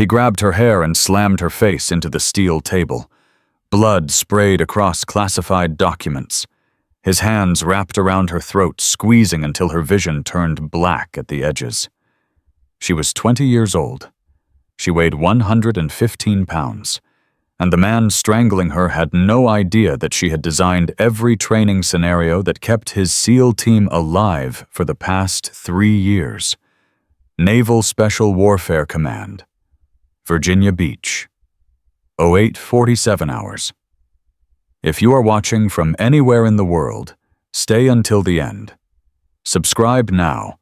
He grabbed her hair and slammed her face into the steel table. Blood sprayed across classified documents. His hands wrapped around her throat, squeezing until her vision turned black at the edges. She was 20 years old. She weighed 115 pounds, and the man strangling her had no idea that she had designed every training scenario that kept his SEAL team alive for the past 3 years. Naval Special Warfare Command, Virginia Beach, 08:47 hours. If you are watching from anywhere in the world, stay until the end. Subscribe now.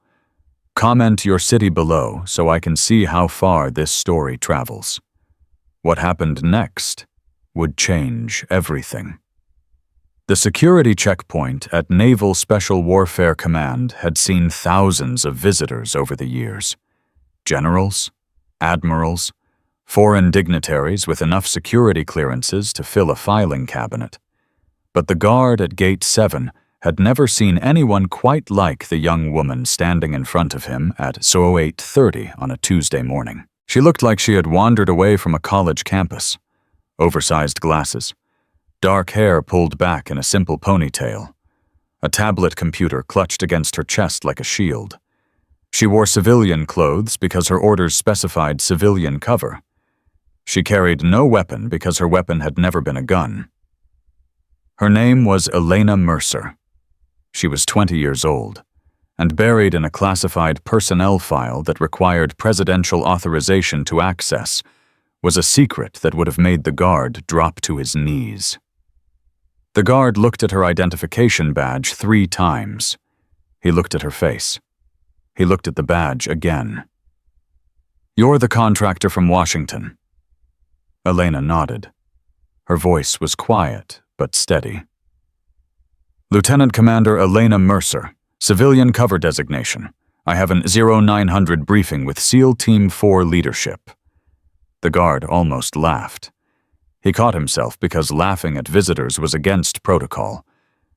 Comment your city below so I can see how far this story travels. What happened next would change everything. The security checkpoint at Naval Special Warfare Command had seen thousands of visitors over the years. Generals, admirals, foreign dignitaries with enough security clearances to fill a filing cabinet. But the guard at Gate 7 had never seen anyone quite like the young woman standing in front of him at 08:30 on a Tuesday morning. She looked like she had wandered away from a college campus. Oversized glasses, dark hair pulled back in a simple ponytail, a tablet computer clutched against her chest like a shield. She wore civilian clothes because her orders specified civilian cover. She carried no weapon because her weapon had never been a gun. Her name was Elena Mercer. She was 20 years old, and buried in a classified personnel file that required presidential authorization to access was a secret that would have made the guard drop to his knees. The guard looked at her identification badge 3 times. He looked at her face. He looked at the badge again. "You're the contractor from Washington." Elena nodded. Her voice was quiet but steady. "Lieutenant Commander Elena Mercer, civilian cover designation. I have an 0900 briefing with SEAL Team 4 leadership." The guard almost laughed. He caught himself because laughing at visitors was against protocol,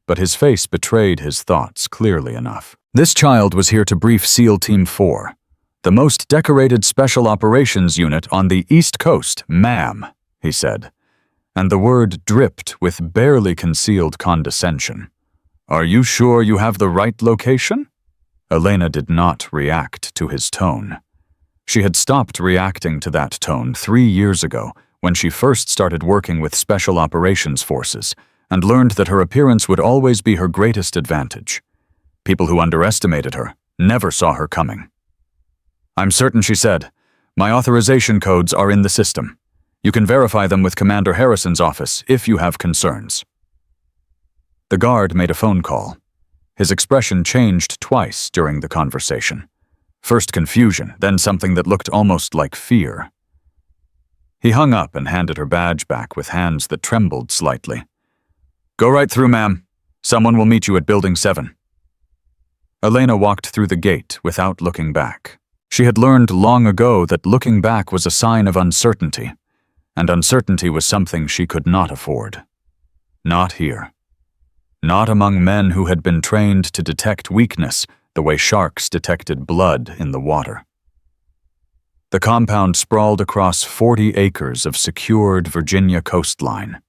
but his face betrayed his thoughts clearly enough. "This child was here to brief SEAL Team 4, the most decorated special operations unit on the East Coast, ma'am," he said, and the word dripped with barely concealed condescension. "Are you sure you have the right location?" Elena did not react to his tone. She had stopped reacting to that tone 3 years ago when she first started working with Special Operations Forces and learned that her appearance would always be her greatest advantage. People who underestimated her never saw her coming. "I'm certain," she said. "My authorization codes are in the system. You can verify them with Commander Harrison's office if you have concerns." The guard made a phone call. His expression changed twice during the conversation. First confusion, then something that looked almost like fear. He hung up and handed her badge back with hands that trembled slightly. "Go right through, ma'am. Someone will meet you at Building 7. Elena walked through the gate without looking back. She had learned long ago that looking back was a sign of uncertainty, and uncertainty was something she could not afford. Not here. Not among men who had been trained to detect weakness the way sharks detected blood in the water. The compound sprawled across 40 acres of secured Virginia coastline.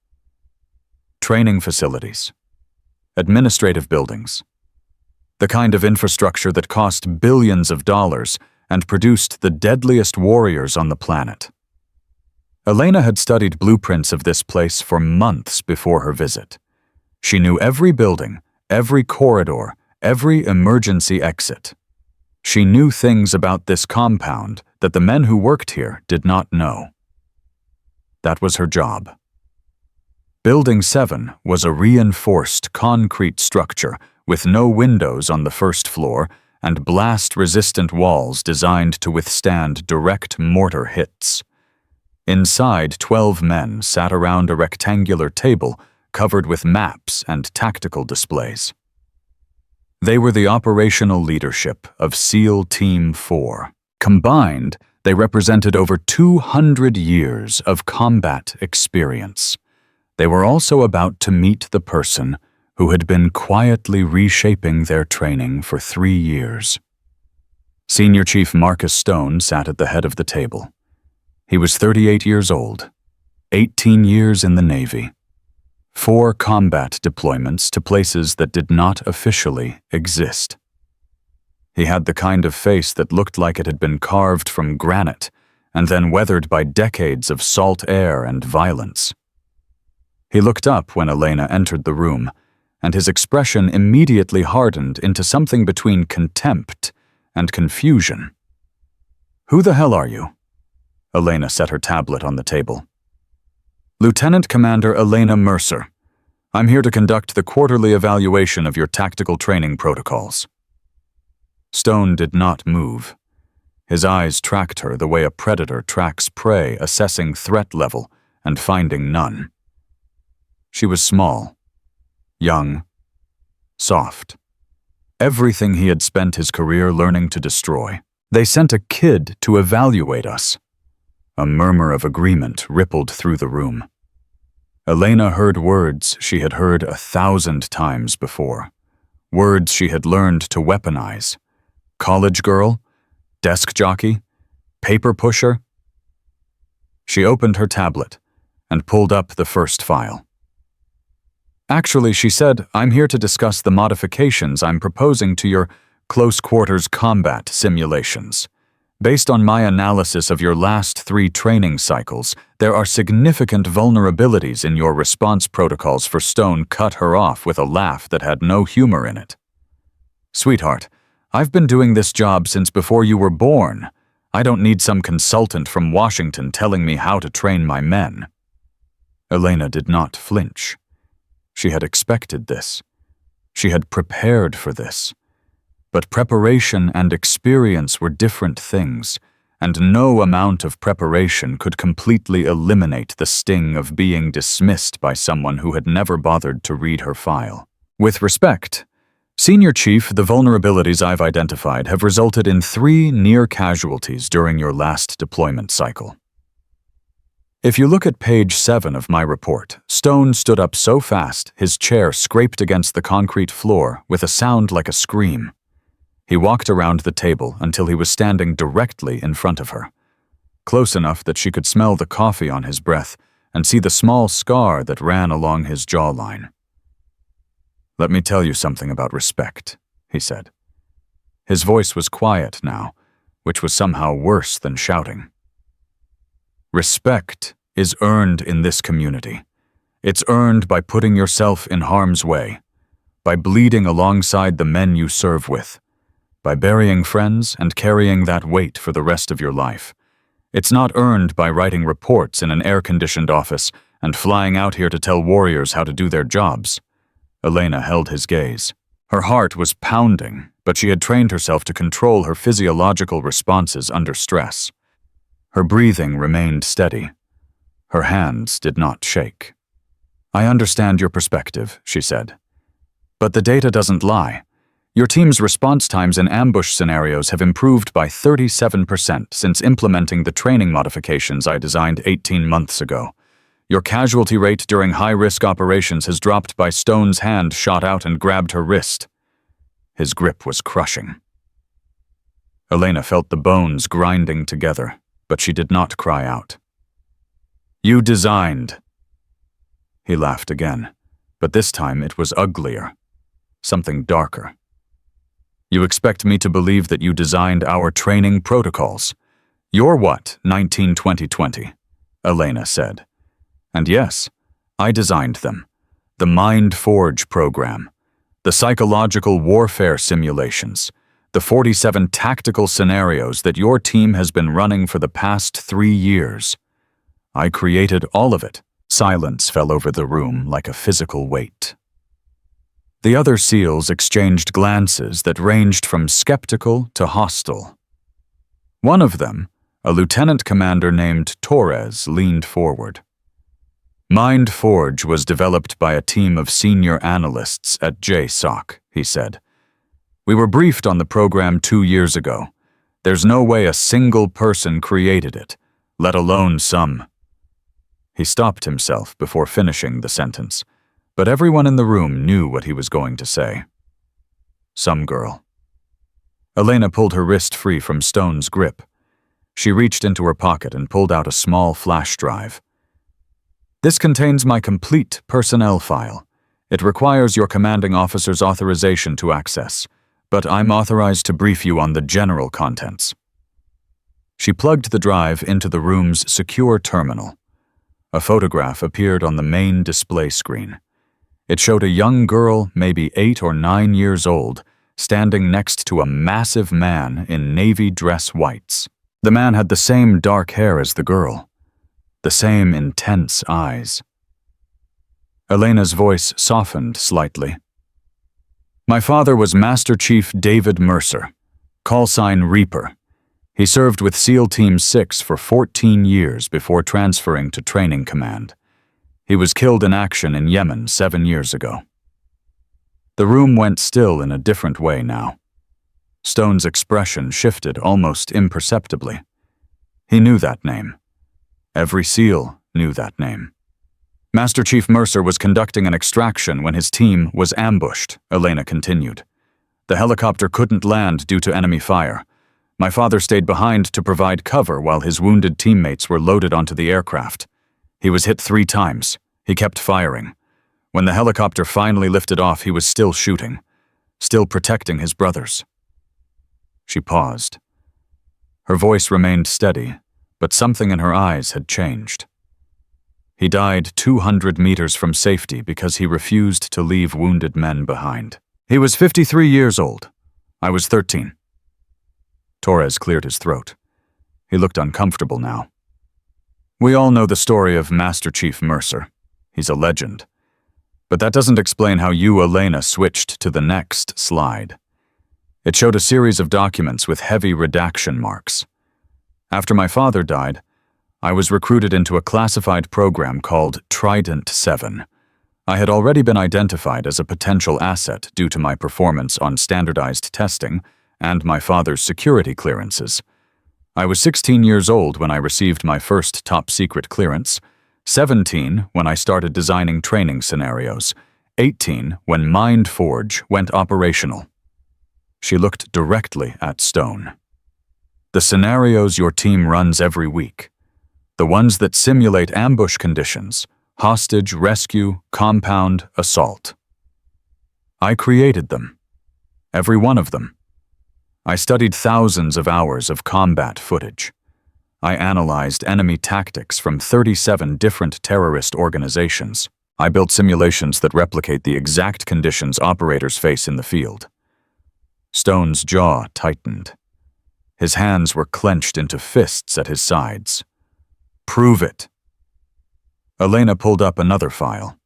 Training facilities, administrative buildings, the kind of infrastructure that cost billions of dollars and produced the deadliest warriors on the planet. Elena had studied blueprints of this place for months before her visit. She knew every building, every corridor, every emergency exit. She knew things about this compound that the men who worked here did not know. That was her job. Building 7 was a reinforced concrete structure with no windows on the first floor and blast-resistant walls designed to withstand direct mortar hits. Inside, 12 men sat around a rectangular table covered with maps and tactical displays. They were the operational leadership of SEAL Team 4. Combined, they represented over 200 years of combat experience. They were also about to meet the person who had been quietly reshaping their training for 3 years. Senior Chief Marcus Stone sat at the head of the table. He was 38 years old, 18 years in the Navy, 4 combat deployments to places that did not officially exist. He had the kind of face that looked like it had been carved from granite and then weathered by decades of salt air and violence. He looked up when Elena entered the room, and his expression immediately hardened into something between contempt and confusion. "Who the hell are you?" Elena set her tablet on the table. "Lieutenant Commander Elena Mercer. I'm here to conduct the quarterly evaluation of your tactical training protocols." Stone did not move. His eyes tracked her the way a predator tracks prey, assessing threat level and finding none. She was small, young, soft. Everything he had spent his career learning to destroy. "They sent a kid to evaluate us." A murmur of agreement rippled through the room. Elena heard words she had heard 1,000 times before. Words she had learned to weaponize. College girl, desk jockey, paper pusher. She opened her tablet and pulled up the first file. "Actually," she said, "I'm here to discuss the modifications I'm proposing to your close-quarters combat simulations. Based on my analysis of your last 3 training cycles, there are significant vulnerabilities in your response protocols." For Stone cut her off with a laugh that had no humor in it. "Sweetheart, I've been doing this job since before you were born. I don't need some consultant from Washington telling me how to train my men." Elena did not flinch. She had expected this. She had prepared for this. But preparation and experience were different things, and no amount of preparation could completely eliminate the sting of being dismissed by someone who had never bothered to read her file. "With respect, Senior Chief, the vulnerabilities I've identified have resulted in 3 near casualties during your last deployment cycle." If you look at page 7 of my report, Stone stood up so fast his chair scraped against the concrete floor with a sound like a scream. He walked around the table until he was standing directly in front of her, close enough that she could smell the coffee on his breath and see the small scar that ran along his jawline. "Let me tell you something about respect," he said. His voice was quiet now, which was somehow worse than shouting. "Respect is earned in this community. It's earned by putting yourself in harm's way, by bleeding alongside the men you serve with, by burying friends and carrying that weight for the rest of your life. It's not earned by writing reports in an air-conditioned office and flying out here to tell warriors how to do their jobs." Elena held his gaze. Her heart was pounding, but she had trained herself to control her physiological responses under stress. Her breathing remained steady. Her hands did not shake. "I understand your perspective," she said. "But the data doesn't lie. Your team's response times in ambush scenarios have improved by 37% since implementing the training modifications I designed 18 months ago. Your casualty rate during high-risk operations has dropped by." Stone's hand shot out and grabbed her wrist. His grip was crushing. Elena felt the bones grinding together, but she did not cry out. "You designed." He laughed again, but this time it was uglier, something darker. "You expect me to believe that you designed our training protocols? You're what, 19-20-20, Elena said. "And yes, I designed them. The Mind Forge program, the psychological warfare simulations, the 47 tactical scenarios that your team has been running for the past 3 years. I created all of it." Silence fell over the room like a physical weight. The other SEALs exchanged glances that ranged from skeptical to hostile. One of them, a lieutenant commander named Torres, leaned forward. "Mind Forge was developed by a team of senior analysts at JSOC," he said. "We were briefed on the program 2 years ago. There's no way a single person created it, let alone some." He stopped himself before finishing the sentence, but everyone in the room knew what he was going to say. "Some girl." Elena pulled her wrist free from Stone's grip. She reached into her pocket and pulled out a small flash drive. "This contains my complete personnel file. It requires your commanding officer's authorization to access, but I'm authorized to brief you on the general contents." She plugged the drive into the room's secure terminal. A photograph appeared on the main display screen. It showed a young girl, maybe 8 or 9 years old, standing next to a massive man in navy dress whites. The man had the same dark hair as the girl, the same intense eyes. Elena's voice softened slightly. "My father was Master Chief David Mercer, call sign Reaper. He served with SEAL Team 6 for 14 years before transferring to Training Command. He was killed in action in Yemen 7 years ago." The room went still in a different way now. Stone's expression shifted almost imperceptibly. He knew that name. Every SEAL knew that name. "Master Chief Mercer was conducting an extraction when his team was ambushed," Elena continued. "The helicopter couldn't land due to enemy fire. My father stayed behind to provide cover while his wounded teammates were loaded onto the aircraft. He was hit 3 times. He kept firing. When the helicopter finally lifted off, he was still shooting, still protecting his brothers." She paused. Her voice remained steady, but something in her eyes had changed. "He died 200 meters from safety because he refused to leave wounded men behind. He was 53 years old. I was 13. Torres cleared his throat. He looked uncomfortable now. "We all know the story of Master Chief Mercer. He's a legend. But that doesn't explain how you, Elena, switched to the next slide." It showed a series of documents with heavy redaction marks. "After my father died, I was recruited into a classified program called Trident 7. I had already been identified as a potential asset due to my performance on standardized testing and my father's security clearances. I was 16 years old when I received my first top-secret clearance, 17 when I started designing training scenarios, 18 when Mind Forge went operational." She looked directly at Stone. "The scenarios your team runs every week, the ones that simulate ambush conditions, hostage, rescue, compound, assault. I created them. Every one of them. I studied thousands of hours of combat footage. I analyzed enemy tactics from 37 different terrorist organizations. I built simulations that replicate the exact conditions operators face in the field." Stone's jaw tightened. His hands were clenched into fists at his sides. "Prove it." Elena pulled up another file.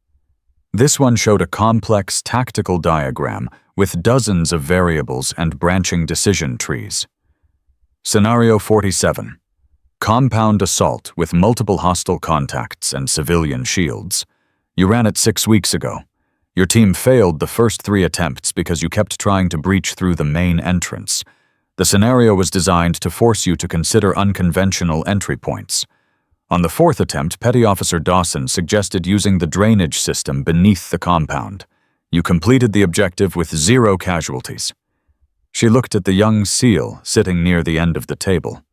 This one showed a complex tactical diagram with dozens of variables and branching decision trees. Scenario 47. Compound assault with multiple hostile contacts and civilian shields. You ran it 6 weeks ago. Your team failed the first 3 attempts because you kept trying to breach through the main entrance. The scenario was designed to force you to consider unconventional entry points. On the 4th attempt, Petty Officer Dawson suggested using the drainage system beneath the compound. You completed the objective with 0 casualties. She looked at the young SEAL sitting near the end of the table.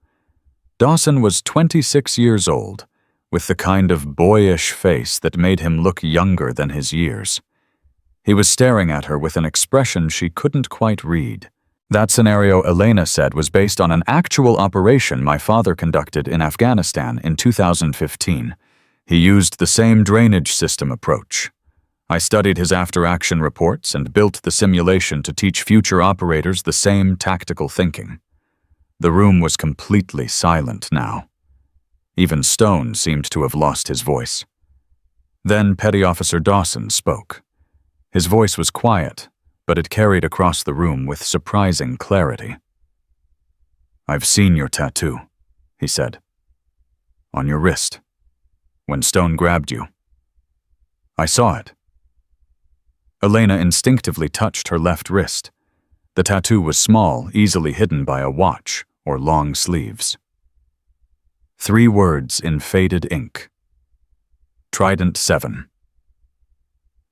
Dawson was 26 years old, with the kind of boyish face that made him look younger than his years. He was staring at her with an expression she couldn't quite read. That scenario, Elena said, was based on an actual operation my father conducted in Afghanistan in 2015. He used the same drainage system approach. I studied his after-action reports and built the simulation to teach future operators the same tactical thinking. The room was completely silent now. Even Stone seemed to have lost his voice. Then Petty Officer Dawson spoke. His voice was quiet, but it carried across the room with surprising clarity. "I've seen your tattoo," he said. "On your wrist, when Stone grabbed you. I saw it." Elena instinctively touched her left wrist. The tattoo was small, easily hidden by a watch or long sleeves. 3 words in faded ink. Trident 7.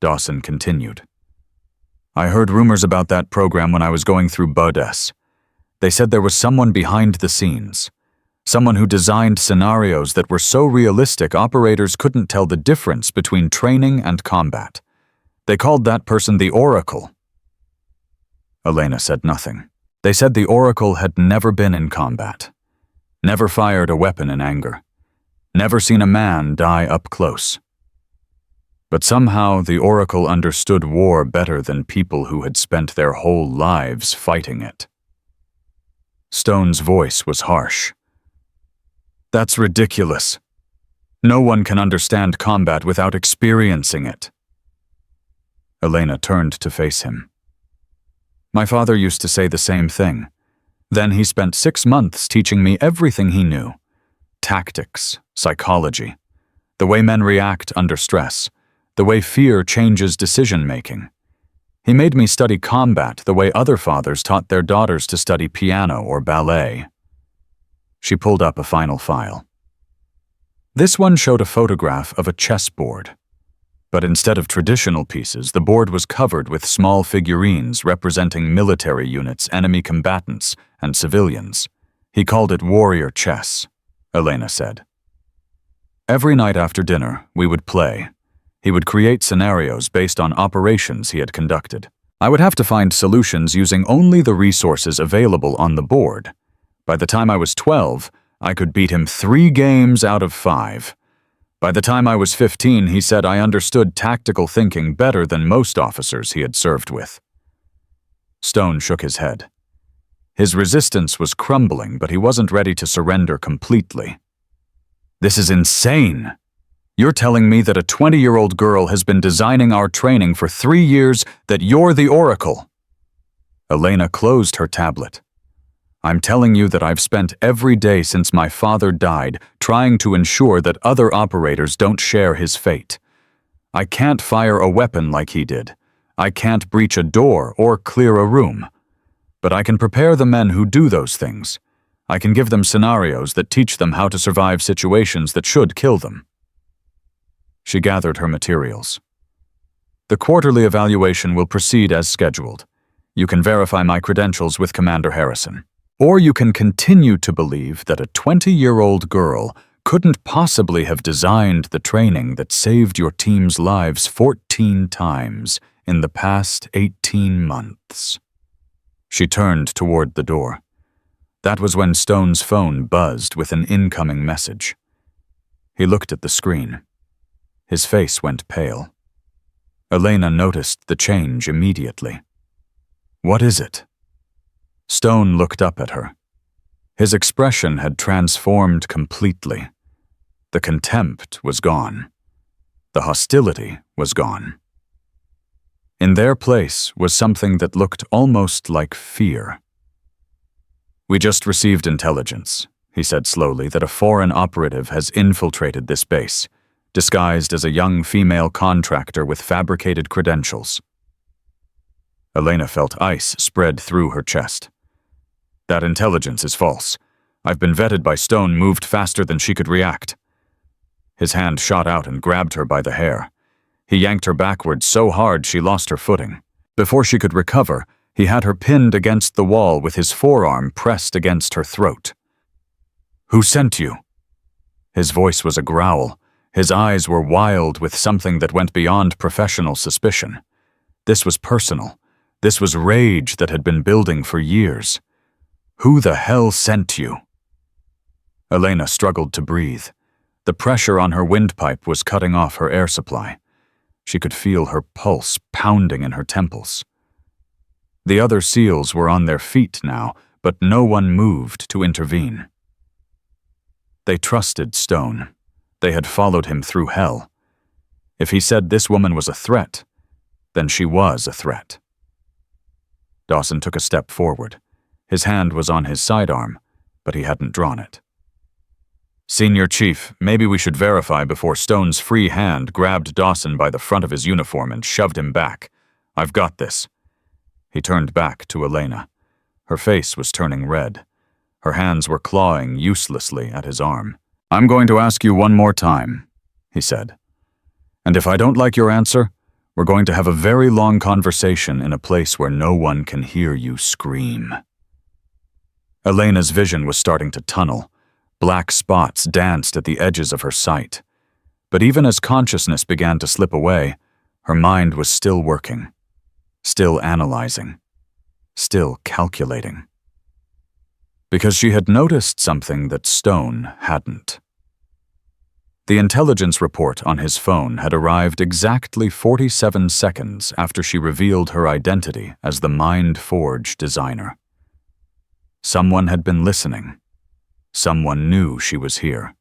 Dawson continued. "I heard rumors about that program when I was going through Bud S. They said there was someone behind the scenes. Someone who designed scenarios that were so realistic operators couldn't tell the difference between training and combat. They called that person the Oracle. Elena said nothing. They said the Oracle had never been in combat, never fired a weapon in anger, never seen a man die up close. But somehow the Oracle understood war better than people who had spent their whole lives fighting it. Stone's voice was harsh. That's ridiculous. No one can understand combat without experiencing it. Elena turned to face him. My father used to say the same thing. Then he spent 6 months teaching me everything he knew. Tactics, psychology, the way men react under stress, the way fear changes decision-making. He made me study combat the way other fathers taught their daughters to study piano or ballet. She pulled up a final file. This one showed a photograph of a chessboard. But instead of traditional pieces, the board was covered with small figurines representing military units, enemy combatants, and civilians. He called it warrior chess, Elena said. Every night after dinner, we would play. He would create scenarios based on operations he had conducted. I would have to find solutions using only the resources available on the board. By the time I was 12, I could beat him 3 games out of 5. By the time I was 15, he said I understood tactical thinking better than most officers he had served with. Stone shook his head. His resistance was crumbling, but he wasn't ready to surrender completely. This is insane. You're telling me that a 20-year-old girl has been designing our training for 3 years, that you're the Oracle. Elena closed her tablet. I'm telling you that I've spent every day since my father died trying to ensure that other operators don't share his fate. I can't fire a weapon like he did. I can't breach a door or clear a room. But I can prepare the men who do those things. I can give them scenarios that teach them how to survive situations that should kill them. She gathered her materials. The quarterly evaluation will proceed as scheduled. You can verify my credentials with Commander Harrison. Or you can continue to believe that a 20-year-old girl couldn't possibly have designed the training that saved your team's lives 14 times in the past 18 months. She turned toward the door. That was when Stone's phone buzzed with an incoming message. He looked at the screen. His face went pale. Elena noticed the change immediately. What is it? Stone looked up at her. His expression had transformed completely. The contempt was gone. The hostility was gone. In their place was something that looked almost like fear. We just received intelligence, he said slowly, that a foreign operative has infiltrated this base, disguised as a young female contractor with fabricated credentials. Elena felt ice spread through her chest. That intelligence is false. I've been vetted by Stone, moved faster than she could react. His hand shot out and grabbed her by the hair. He yanked her backwards so hard she lost her footing. Before she could recover, he had her pinned against the wall with his forearm pressed against her throat. Who sent you? His voice was a growl. His eyes were wild with something that went beyond professional suspicion. This was personal. This was rage that had been building for years. Who the hell sent you? Elena struggled to breathe. The pressure on her windpipe was cutting off her air supply. She could feel her pulse pounding in her temples. The other SEALs were on their feet now, but no one moved to intervene. They trusted Stone. They had followed him through hell. If he said this woman was a threat, then she was a threat. Dawson took a step forward. His hand was on his sidearm, but he hadn't drawn it. Senior Chief, maybe we should verify before Stone's free hand grabbed Dawson by the front of his uniform and shoved him back. I've got this. He turned back to Elena. Her face was turning red. Her hands were clawing uselessly at his arm. I'm going to ask you one more time, he said. And if I don't like your answer, we're going to have a very long conversation in a place where no one can hear you scream. Elena's vision was starting to tunnel. Black spots danced at the edges of her sight. But even as consciousness began to slip away, her mind was still working, still analyzing, still calculating. Because she had noticed something that Stone hadn't. The intelligence report on his phone had arrived exactly 47 seconds after she revealed her identity as the Mind Forge designer. Someone had been listening. Someone knew she was here.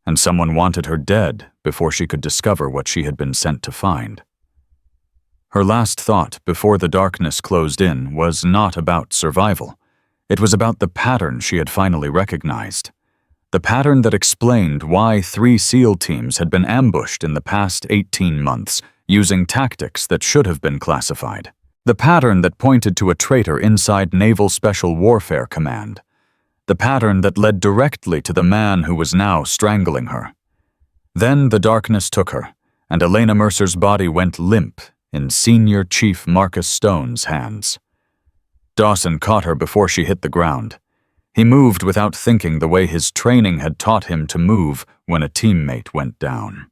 And someone wanted her dead before she could discover what she had been sent to find. Her last thought before the darkness closed in was not about survival. It was about the pattern she had finally recognized. The pattern that explained why 3 SEAL teams had been ambushed in the past 18 months using tactics that should have been classified. The pattern that pointed to a traitor inside Naval Special Warfare Command. The pattern that led directly to the man who was now strangling her. Then the darkness took her, and Elena Mercer's body went limp in Senior Chief Marcus Stone's hands. Dawson caught her before she hit the ground. He moved without thinking the way his training had taught him to move when a teammate went down.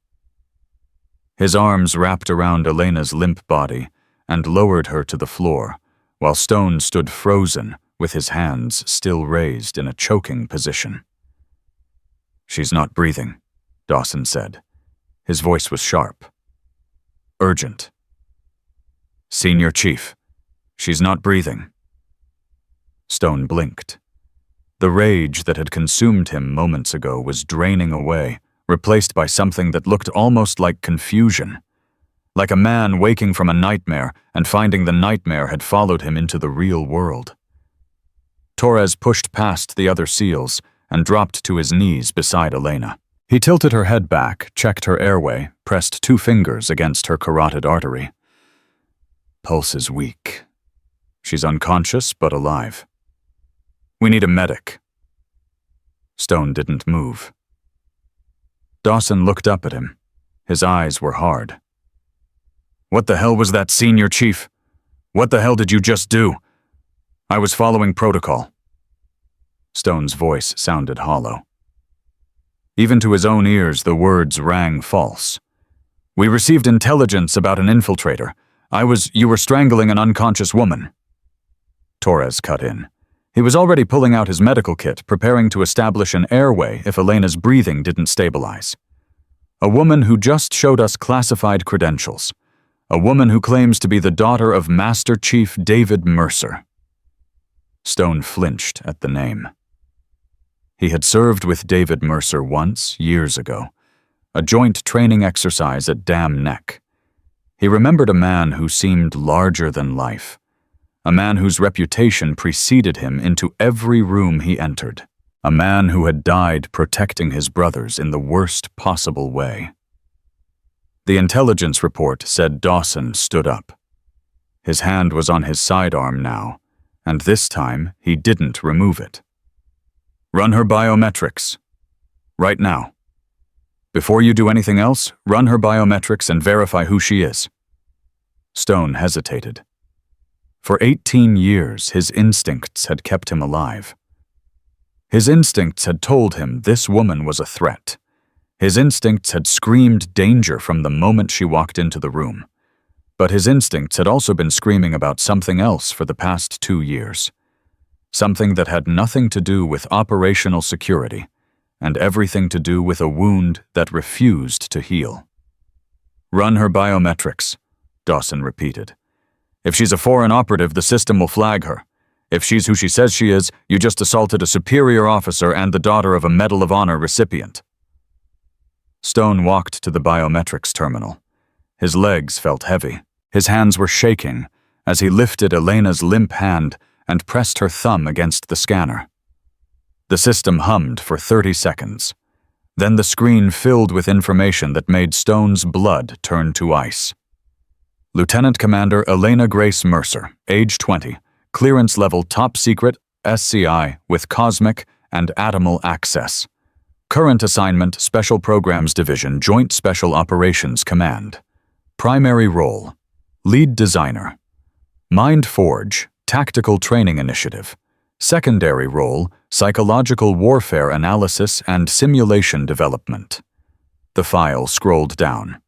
His arms wrapped around Elena's limp body and lowered her to the floor, while Stone stood frozen with his hands still raised in a choking position. "She's not breathing," Dawson said. His voice was sharp. Urgent. "Senior Chief, she's not breathing." Stone blinked. The rage that had consumed him moments ago was draining away, replaced by something that looked almost like confusion. Like a man waking from a nightmare and finding the nightmare had followed him into the real world. Torres pushed past the other SEALs and dropped to his knees beside Elena. He tilted her head back, checked her airway, pressed 2 fingers against her carotid artery. "Pulse is weak. She's unconscious but alive. We need a medic." Stone didn't move. Dawson looked up at him. His eyes were hard. "What the hell was that, Senior Chief? What the hell did you just do?" "I was following protocol." Stone's voice sounded hollow. Even to his own ears, the words rang false. "We received intelligence about an infiltrator. You were strangling an unconscious woman." Torres cut in. He was already pulling out his medical kit, preparing to establish an airway if Elena's breathing didn't stabilize. "A woman who just showed us classified credentials. A woman who claims to be the daughter of Master Chief David Mercer." Stone flinched at the name. He had served with David Mercer once, years ago, a joint training exercise at Dam Neck. He remembered a man who seemed larger than life, a man whose reputation preceded him into every room he entered, a man who had died protecting his brothers in the worst possible way. The intelligence report said Dawson stood up. His hand was on his sidearm now, and this time he didn't remove it. "Run her biometrics. Right now. Before you do anything else, run her biometrics and verify who she is." Stone hesitated. For 18 years, his instincts had kept him alive. His instincts had told him this woman was a threat. His instincts had screamed danger from the moment she walked into the room. But his instincts had also been screaming about something else for the past 2 years. Something that had nothing to do with operational security, and everything to do with a wound that refused to heal. "Run her biometrics," Dawson repeated. "If she's a foreign operative, the system will flag her. If she's who she says she is, you just assaulted a superior officer and the daughter of a Medal of Honor recipient." Stone walked to the biometrics terminal. His legs felt heavy. His hands were shaking as he lifted Elena's limp hand and pressed her thumb against the scanner. The system hummed for 30 seconds. Then the screen filled with information that made Stone's blood turn to ice. Lieutenant Commander Elena Grace Mercer, age 20, clearance level top secret, SCI, with cosmic and atomal access. Current assignment, Special Programs Division, Joint Special Operations Command. Primary role, lead designer. Mind Forge, Tactical Training Initiative. Secondary role, psychological warfare analysis and simulation development. The file scrolled down.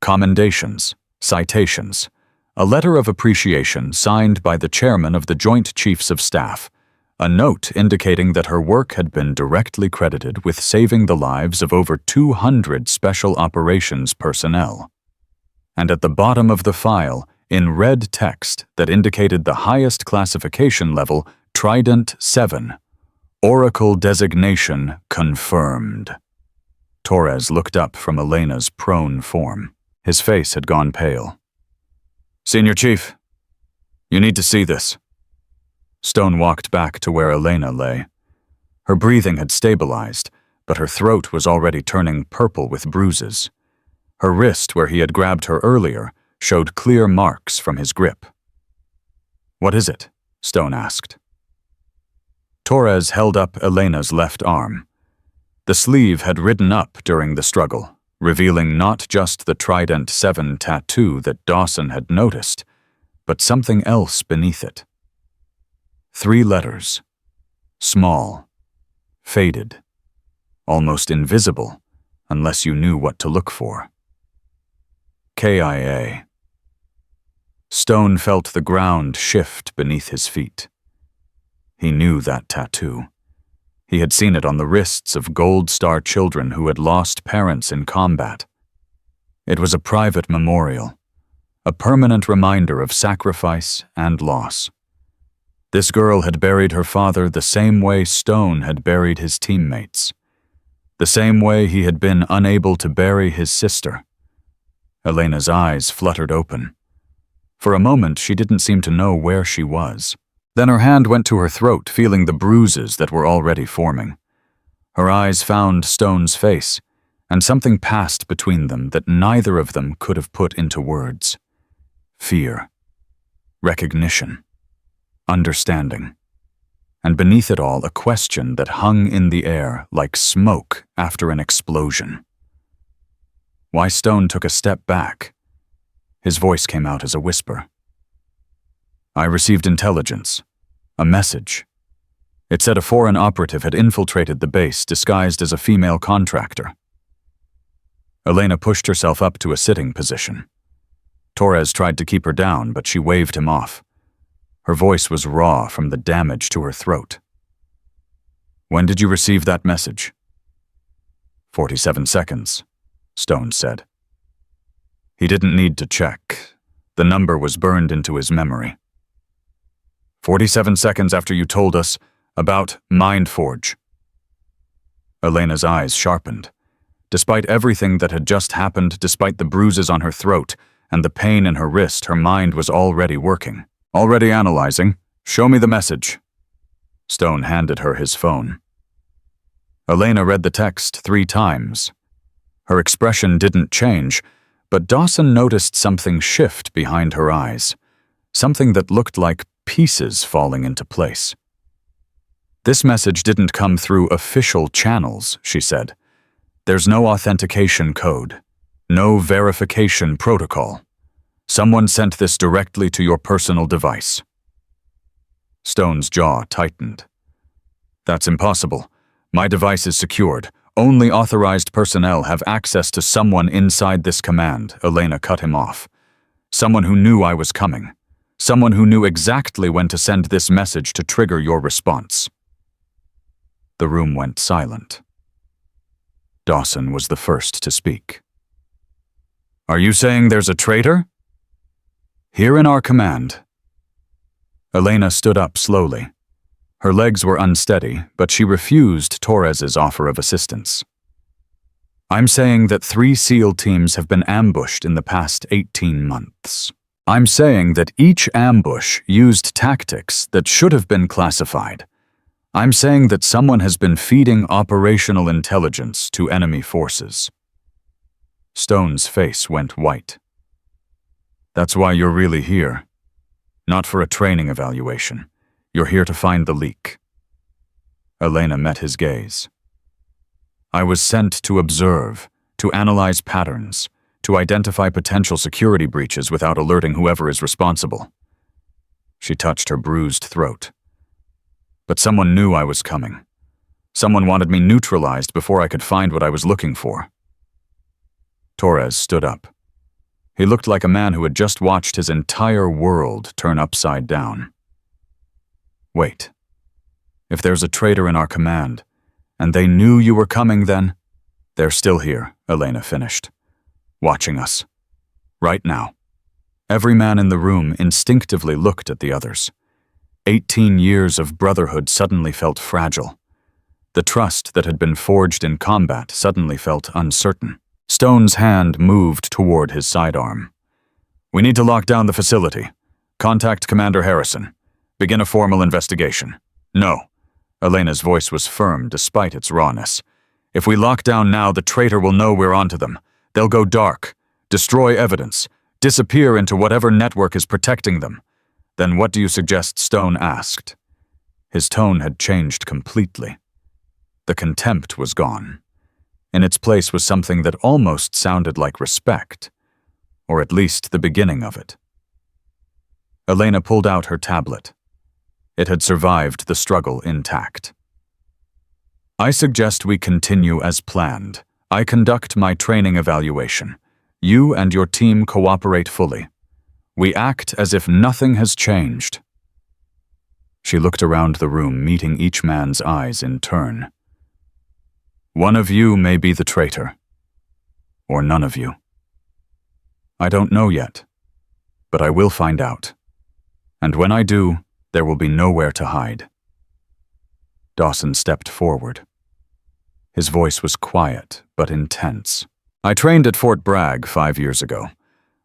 Commendations, citations, a letter of appreciation signed by the chairman of the Joint Chiefs of Staff, a note indicating that her work had been directly credited with saving the lives of over 200 special operations personnel. And at the bottom of the file, in red text that indicated the highest classification level, Trident 7, Oracle designation confirmed. Torres looked up from Elena's prone form. His face had gone pale. "Senior Chief, you need to see this." Stone walked back to where Elena lay. Her breathing had stabilized, but her throat was already turning purple with bruises. Her wrist, where he had grabbed her earlier, showed clear marks from his grip. "What is it?" Stone asked. Torres held up Elena's left arm. The sleeve had ridden up during the struggle, revealing not just the Trident 7 tattoo that Dawson had noticed, but something else beneath it. 3 letters. Small. Faded. Almost invisible, unless you knew what to look for. KIA. Stone felt the ground shift beneath his feet. He knew that tattoo. He had seen it on the wrists of Gold Star children who had lost parents in combat. It was a private memorial, a permanent reminder of sacrifice and loss. This girl had buried her father the same way Stone had buried his teammates, the same way he had been unable to bury his sister. Elena's eyes fluttered open. For a moment, she didn't seem to know where she was. Then her hand went to her throat, feeling the bruises that were already forming. Her eyes found Stone's face, and something passed between them that neither of them could have put into words. Fear. Recognition. Understanding. And beneath it all, a question that hung in the air like smoke after an explosion. Why Stone took a step back. His voice came out as a whisper. "I received intelligence. A message. It said a foreign operative had infiltrated the base disguised as a female contractor." Elena pushed herself up to a sitting position. Torres tried to keep her down, but she waved him off. Her voice was raw from the damage to her throat. "When did you receive that message?" 47 seconds, Stone said. He didn't need to check. The number was burned into his memory. 47 seconds after you told us about Mindforge." Elena's eyes sharpened. Despite everything that had just happened, despite the bruises on her throat and the pain in her wrist, her mind was already working. "Already analyzing. Show me the message." Stone handed her his phone. Elena read the text 3 times. Her expression didn't change, but Dawson noticed something shift behind her eyes, something that looked like pieces falling into place. "This message didn't come through official channels," she said. "There's no authentication code, no verification protocol. Someone sent this directly to your personal device." Stone's jaw tightened. "That's impossible. My device is secured. Only authorized personnel have access to someone inside this command." Elena cut him off. "Someone who knew I was coming. Someone who knew exactly when to send this message to trigger your response." The room went silent. Dawson was the first to speak. "Are you saying there's a traitor?" "Here in our command." Elena stood up slowly. Her legs were unsteady, but she refused Torres's offer of assistance. "I'm saying that 3 SEAL teams have been ambushed in the past 18 months. I'm saying that each ambush used tactics that should have been classified. I'm saying that someone has been feeding operational intelligence to enemy forces." Stone's face went white. "That's why you're really here. Not for a training evaluation. You're here to find the leak." Elena met his gaze. "I was sent to observe, to analyze patterns, to identify potential security breaches without alerting whoever is responsible." She touched her bruised throat. But someone knew I was coming. Someone wanted me neutralized before I could find what I was looking for. Torres stood up. He looked like a man who had just watched his entire world turn upside down. Wait. If there's a traitor in our command, and they knew you were coming then, they're still here, Elena finished. Watching us. Right now. Every man in the room instinctively looked at the others. 18 years of brotherhood suddenly felt fragile. The trust that had been forged in combat suddenly felt uncertain. Stone's hand moved toward his sidearm. We need to lock down the facility. Contact Commander Harrison. Begin a formal investigation. No. Elena's voice was firm despite its rawness. If we lock down now, the traitor will know we're onto them. They'll go dark, destroy evidence, disappear into whatever network is protecting them. Then what do you suggest? Stone asked. His tone had changed completely. The contempt was gone. In its place was something that almost sounded like respect, or at least the beginning of it. Elena pulled out her tablet. It had survived the struggle intact. I suggest we continue as planned. I conduct my training evaluation. You and your team cooperate fully. We act as if nothing has changed. She looked around the room, meeting each man's eyes in turn. One of you may be the traitor, or none of you. I don't know yet, but I will find out. And when I do, there will be nowhere to hide. Dawson stepped forward. His voice was quiet, but intense. I trained at Fort Bragg 5 years ago.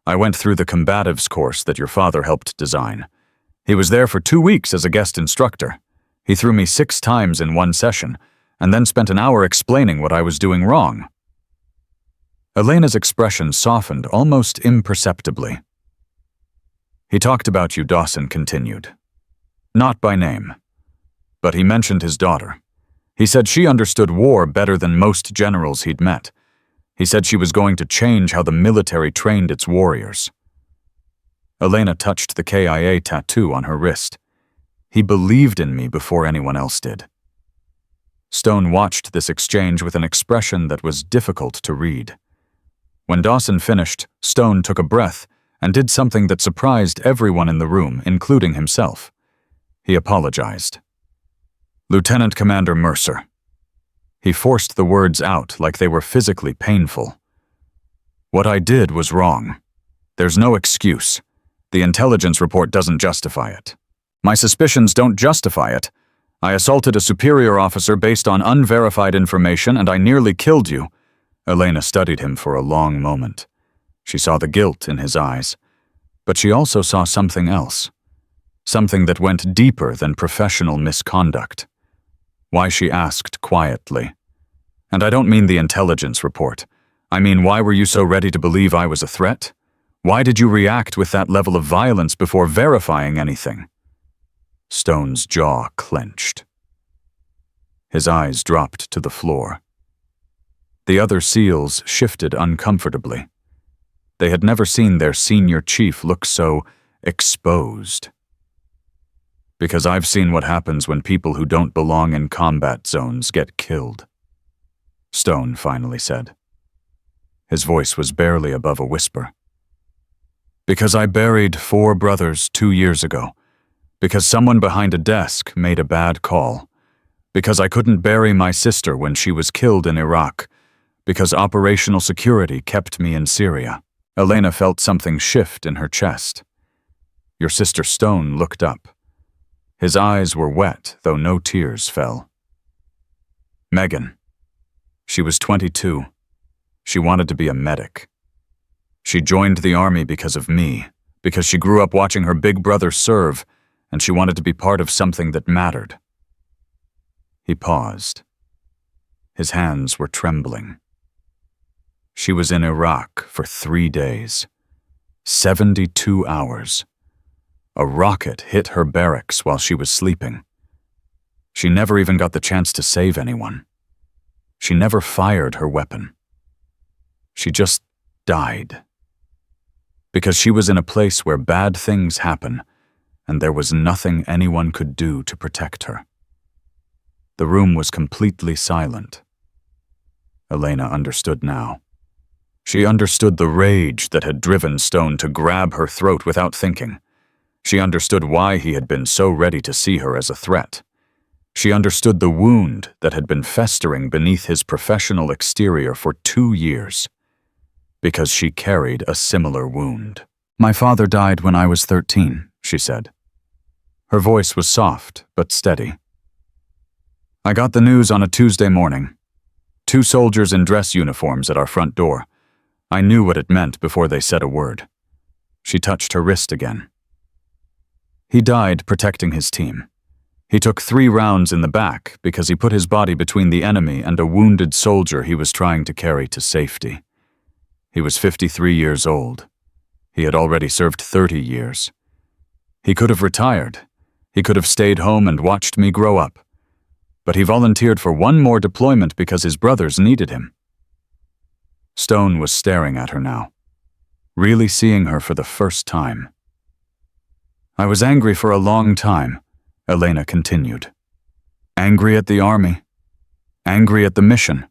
I went through the combatives course that your father helped design. He was there for 2 weeks as a guest instructor. He threw me 6 times in one session, and then spent an hour explaining what I was doing wrong. Elena's expression softened almost imperceptibly. He talked about you, Dawson continued. Not by name, but he mentioned his daughter. He said she understood war better than most generals he'd met. He said she was going to change how the military trained its warriors. Elena touched the KIA tattoo on her wrist. He believed in me before anyone else did. Stone watched this exchange with an expression that was difficult to read. When Dawson finished, Stone took a breath and did something that surprised everyone in the room, including himself. He apologized. Lieutenant Commander Mercer. He forced the words out like they were physically painful. What I did was wrong. There's no excuse. The intelligence report doesn't justify it. My suspicions don't justify it. I assaulted a superior officer based on unverified information, and I nearly killed you. Elena studied him for a long moment. She saw the guilt in his eyes, but she also saw something else. Something that went deeper than professional misconduct. Why, she asked quietly. And I don't mean the intelligence report. I mean, why were you so ready to believe I was a threat? Why did you react with that level of violence before verifying anything? Stone's jaw clenched. His eyes dropped to the floor. The other SEALs shifted uncomfortably. They had never seen their senior chief look so exposed. Because I've seen what happens when people who don't belong in combat zones get killed, Stone finally said. His voice was barely above a whisper. Because I buried 4 brothers 2 years ago. Because someone behind a desk made a bad call. Because I couldn't bury my sister when she was killed in Iraq. Because operational security kept me in Syria. Elena felt something shift in her chest. Your sister Stone looked up. His eyes were wet, though no tears fell. Megan. She was 22. She wanted to be a medic. She joined the army because of me, because she grew up watching her big brother serve, and she wanted to be part of something that mattered. He paused. His hands were trembling. She was in Iraq for 3 days. 72 hours. A rocket hit her barracks while she was sleeping. She never even got the chance to save anyone. She never fired her weapon. She just died. Because she was in a place where bad things happen, and there was nothing anyone could do to protect her. The room was completely silent. Elena understood now. She understood the rage that had driven Stone to grab her throat without thinking. She understood why he had been so ready to see her as a threat. She understood the wound that had been festering beneath his professional exterior for 2 years. Because she carried a similar wound. "My father died when I was 13, she said. Her voice was soft but steady. "I got the news on a Tuesday morning. 2 soldiers in dress uniforms at our front door. I knew what it meant before they said a word." She touched her wrist again. "He died protecting his team. He took 3 rounds in the back because he put his body between the enemy and a wounded soldier he was trying to carry to safety. He was 53 years old. He had already served 30 years. He could have retired. He could have stayed home and watched me grow up. But he volunteered for 1 more deployment because his brothers needed him." Stone was staring at her now, really seeing her for the first time. "I was angry for a long time," Elena continued. "Angry at the army. Angry at the mission.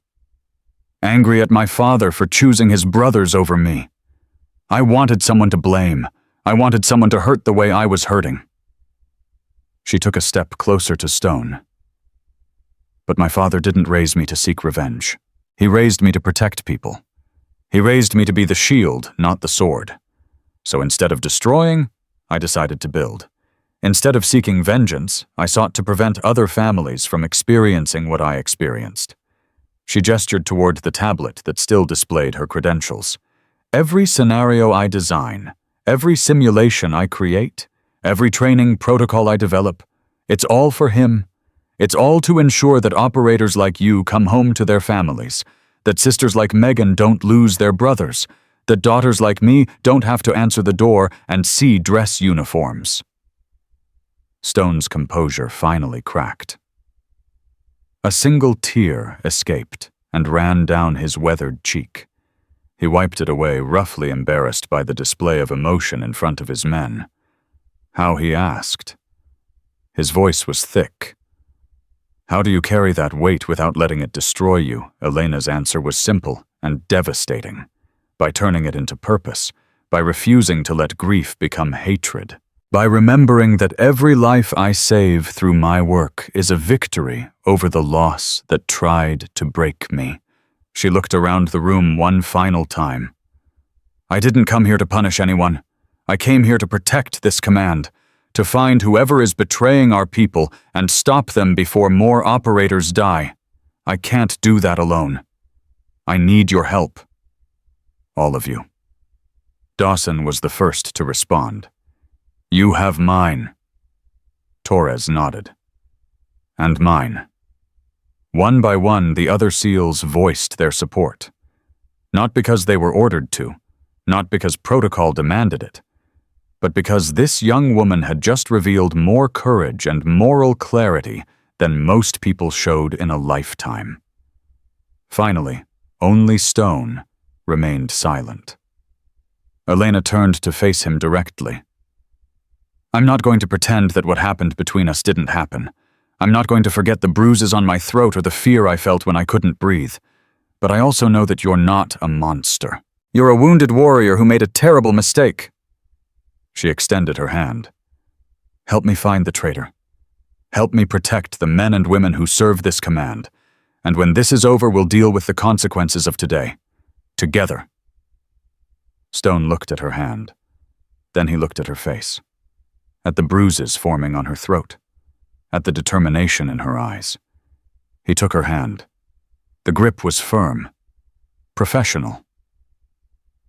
Angry at my father for choosing his brothers over me. I wanted someone to blame. I wanted someone to hurt the way I was hurting." She took a step closer to Stone. "But my father didn't raise me to seek revenge. He raised me to protect people. He raised me to be the shield, not the sword. So instead of destroying, I decided to build. Instead of seeking vengeance, I sought to prevent other families from experiencing what I experienced." She gestured toward the tablet that still displayed her credentials. "Every scenario I design, every simulation I create, every training protocol I develop, it's all for him. It's all to ensure that operators like you come home to their families, that sisters like Megan don't lose their brothers, that daughters like me don't have to answer the door and see dress uniforms." Stone's composure finally cracked. A single tear escaped and ran down his weathered cheek. He wiped it away, roughly embarrassed by the display of emotion in front of his men. How, he asked. His voice was thick. "How do you carry that weight without letting it destroy you?" Elena's answer was simple and devastating. By turning it into purpose, by refusing to let grief become hatred, by remembering that every life I save through my work is a victory over the loss that tried to break me. She looked around the room one final time. "I didn't come here to punish anyone. I came here to protect this command, to find whoever is betraying our people and stop them before more operators die. I can't do that alone. I need your help. All of you." Dawson was the first to respond. "You have mine." Torres nodded. "And mine." One by one, the other SEALs voiced their support. Not because they were ordered to, not because protocol demanded it, but because this young woman had just revealed more courage and moral clarity than most people showed in a lifetime. Finally, only Stone remained silent. Elena turned to face him directly. "I'm not going to pretend that what happened between us didn't happen. I'm not going to forget the bruises on my throat or the fear I felt when I couldn't breathe. But I also know that you're not a monster. You're a wounded warrior who made a terrible mistake." She extended her hand. "Help me find the traitor. Help me protect the men and women who serve this command. And when this is over, we'll deal with the consequences of today. Together." Stone looked at her hand. Then he looked at her face. At the bruises forming on her throat. At the determination in her eyes. He took her hand. The grip was firm. Professional.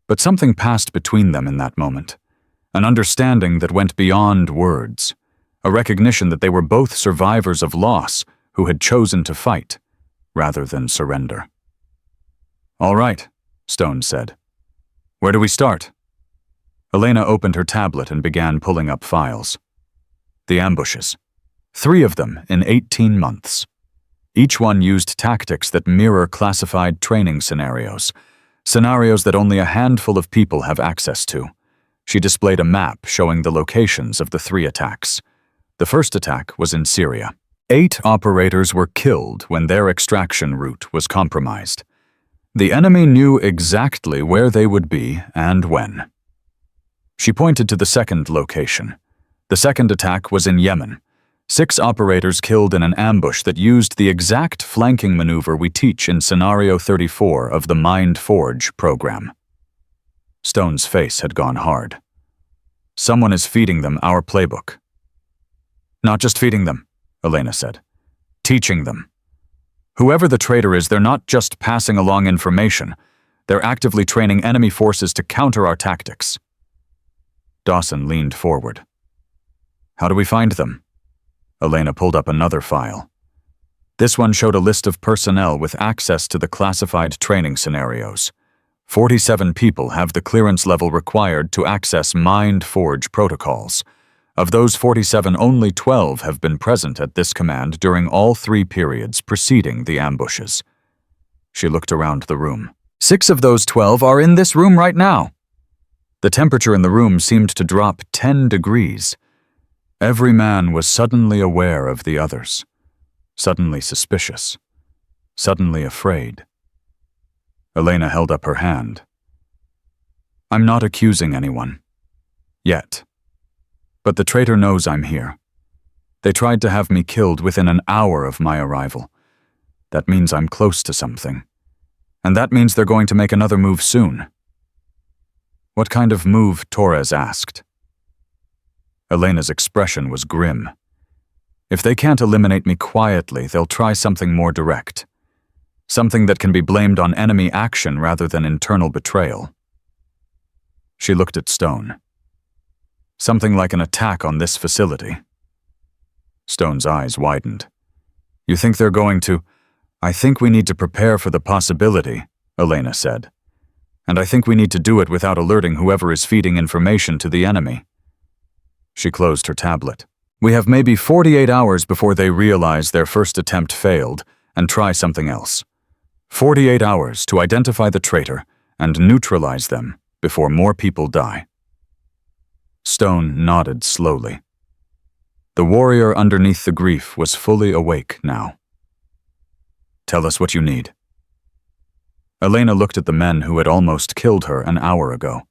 But something passed between them in that moment. An understanding that went beyond words. A recognition that they were both survivors of loss who had chosen to fight, rather than surrender. "All right," Stone said. "Where do we start?" Elena opened her tablet and began pulling up files. The ambushes. 3 of them in 18 months. Each one used tactics that mirror classified training scenarios. Scenarios that only a handful of people have access to. She displayed a map showing the locations of the 3 attacks. The first attack was in Syria. 8 operators were killed when their extraction route was compromised. The enemy knew exactly where they would be and when. She pointed to the second location. The second attack was in Yemen. 6 operators killed in an ambush that used the exact flanking maneuver we teach in Scenario 34 of the Mind Forge program. Stone's face had gone hard. Someone is feeding them our playbook. Not just feeding them, Elena said. Teaching them. Whoever the traitor is, they're not just passing along information. They're actively training enemy forces to counter our tactics. Dawson leaned forward. How do we find them? Elena pulled up another file. This one showed a list of personnel with access to the classified training scenarios. 47 people have the clearance level required to access Mind Forge protocols. Of those 47, only 12 have been present at this command during all 3 periods preceding the ambushes. She looked around the room. 6 of those 12 are in this room right now. The temperature in the room seemed to drop 10 degrees. Every man was suddenly aware of the others, suddenly suspicious, suddenly afraid. Elena held up her hand. I'm not accusing anyone. Yet. But the traitor knows I'm here. They tried to have me killed within an hour of my arrival. That means I'm close to something. And that means they're going to make another move soon. What kind of move? Torres asked. Elena's expression was grim. If they can't eliminate me quietly, they'll try something more direct. Something that can be blamed on enemy action rather than internal betrayal. She looked at Stone. Something like an attack on this facility. Stone's eyes widened. You think they're going to? I think we need to prepare for the possibility, Elena said. And I think we need to do it without alerting whoever is feeding information to the enemy. She closed her tablet. We have maybe 48 hours before they realize their first attempt failed and try something else. 48 hours to identify the traitor and neutralize them before more people die. Stone nodded slowly. The warrior underneath the grief was fully awake now. Tell us what you need. Elena looked at the men who had almost killed her an hour ago.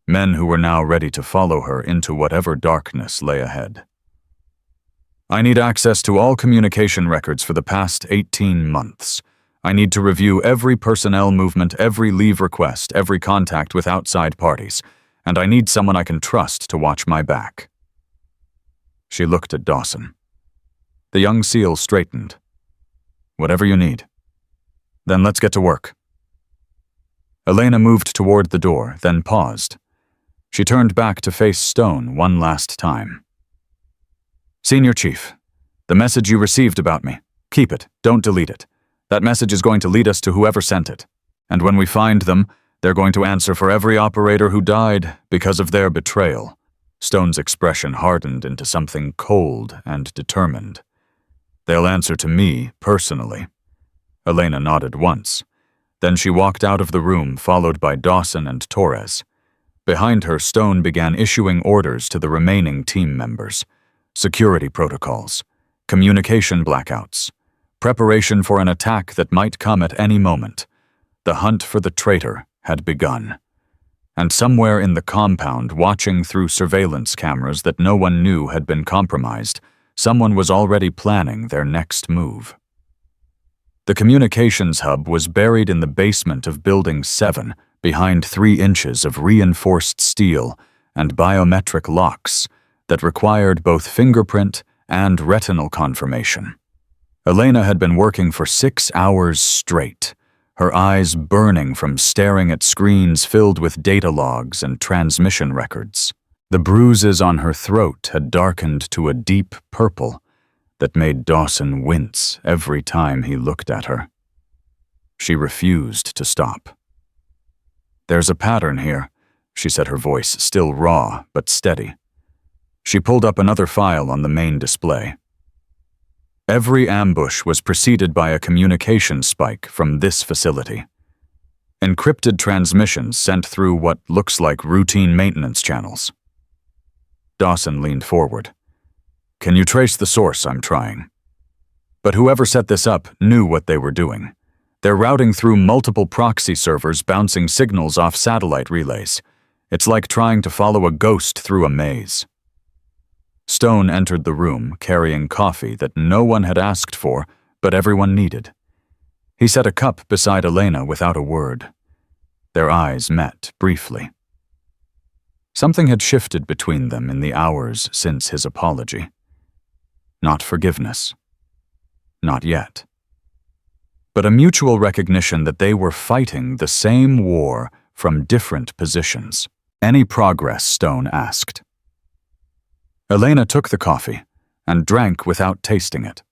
Men who were now ready to follow her into whatever darkness lay ahead. I need access to all communication records for the past 18 months. I need to review every personnel movement, every leave request, every contact with outside parties, and I need someone I can trust to watch my back. She looked at Dawson. The young SEAL straightened. Whatever you need. Then let's get to work. Elena moved toward the door, then paused. She turned back to face Stone one last time. Senior Chief, the message you received about me, keep it, don't delete it. That message is going to lead us to whoever sent it. And when we find them, they're going to answer for every operator who died because of their betrayal. Stone's expression hardened into something cold and determined. They'll answer to me, personally. Elena nodded once. Then she walked out of the room, followed by Dawson and Torres. Behind her, Stone began issuing orders to the remaining team members. Security protocols, communication blackouts, preparation for an attack that might come at any moment. The hunt for the traitor had begun. And somewhere in the compound, watching through surveillance cameras that no one knew had been compromised, someone was already planning their next move. The communications hub was buried in the basement of Building 7, behind 3 inches of reinforced steel and biometric locks that required both fingerprint and retinal confirmation. Elena had been working for 6 hours straight, her eyes burning from staring at screens filled with data logs and transmission records. The bruises on her throat had darkened to a deep purple that made Dawson wince every time he looked at her. She refused to stop. There's a pattern here, she said, her voice still raw but steady. She pulled up another file on the main display. Every ambush was preceded by a communication spike from this facility. Encrypted transmissions sent through what looks like routine maintenance channels. Dawson leaned forward. Can you trace the source? I'm trying. But whoever set this up knew what they were doing. They're routing through multiple proxy servers, bouncing signals off satellite relays. It's like trying to follow a ghost through a maze. Stone entered the room carrying coffee that no one had asked for, but everyone needed. He set a cup beside Elena without a word. Their eyes met briefly. Something had shifted between them in the hours since his apology. Not forgiveness. Not yet. But a mutual recognition that they were fighting the same war from different positions. Any progress, Stone asked. Elena took the coffee and drank without tasting it.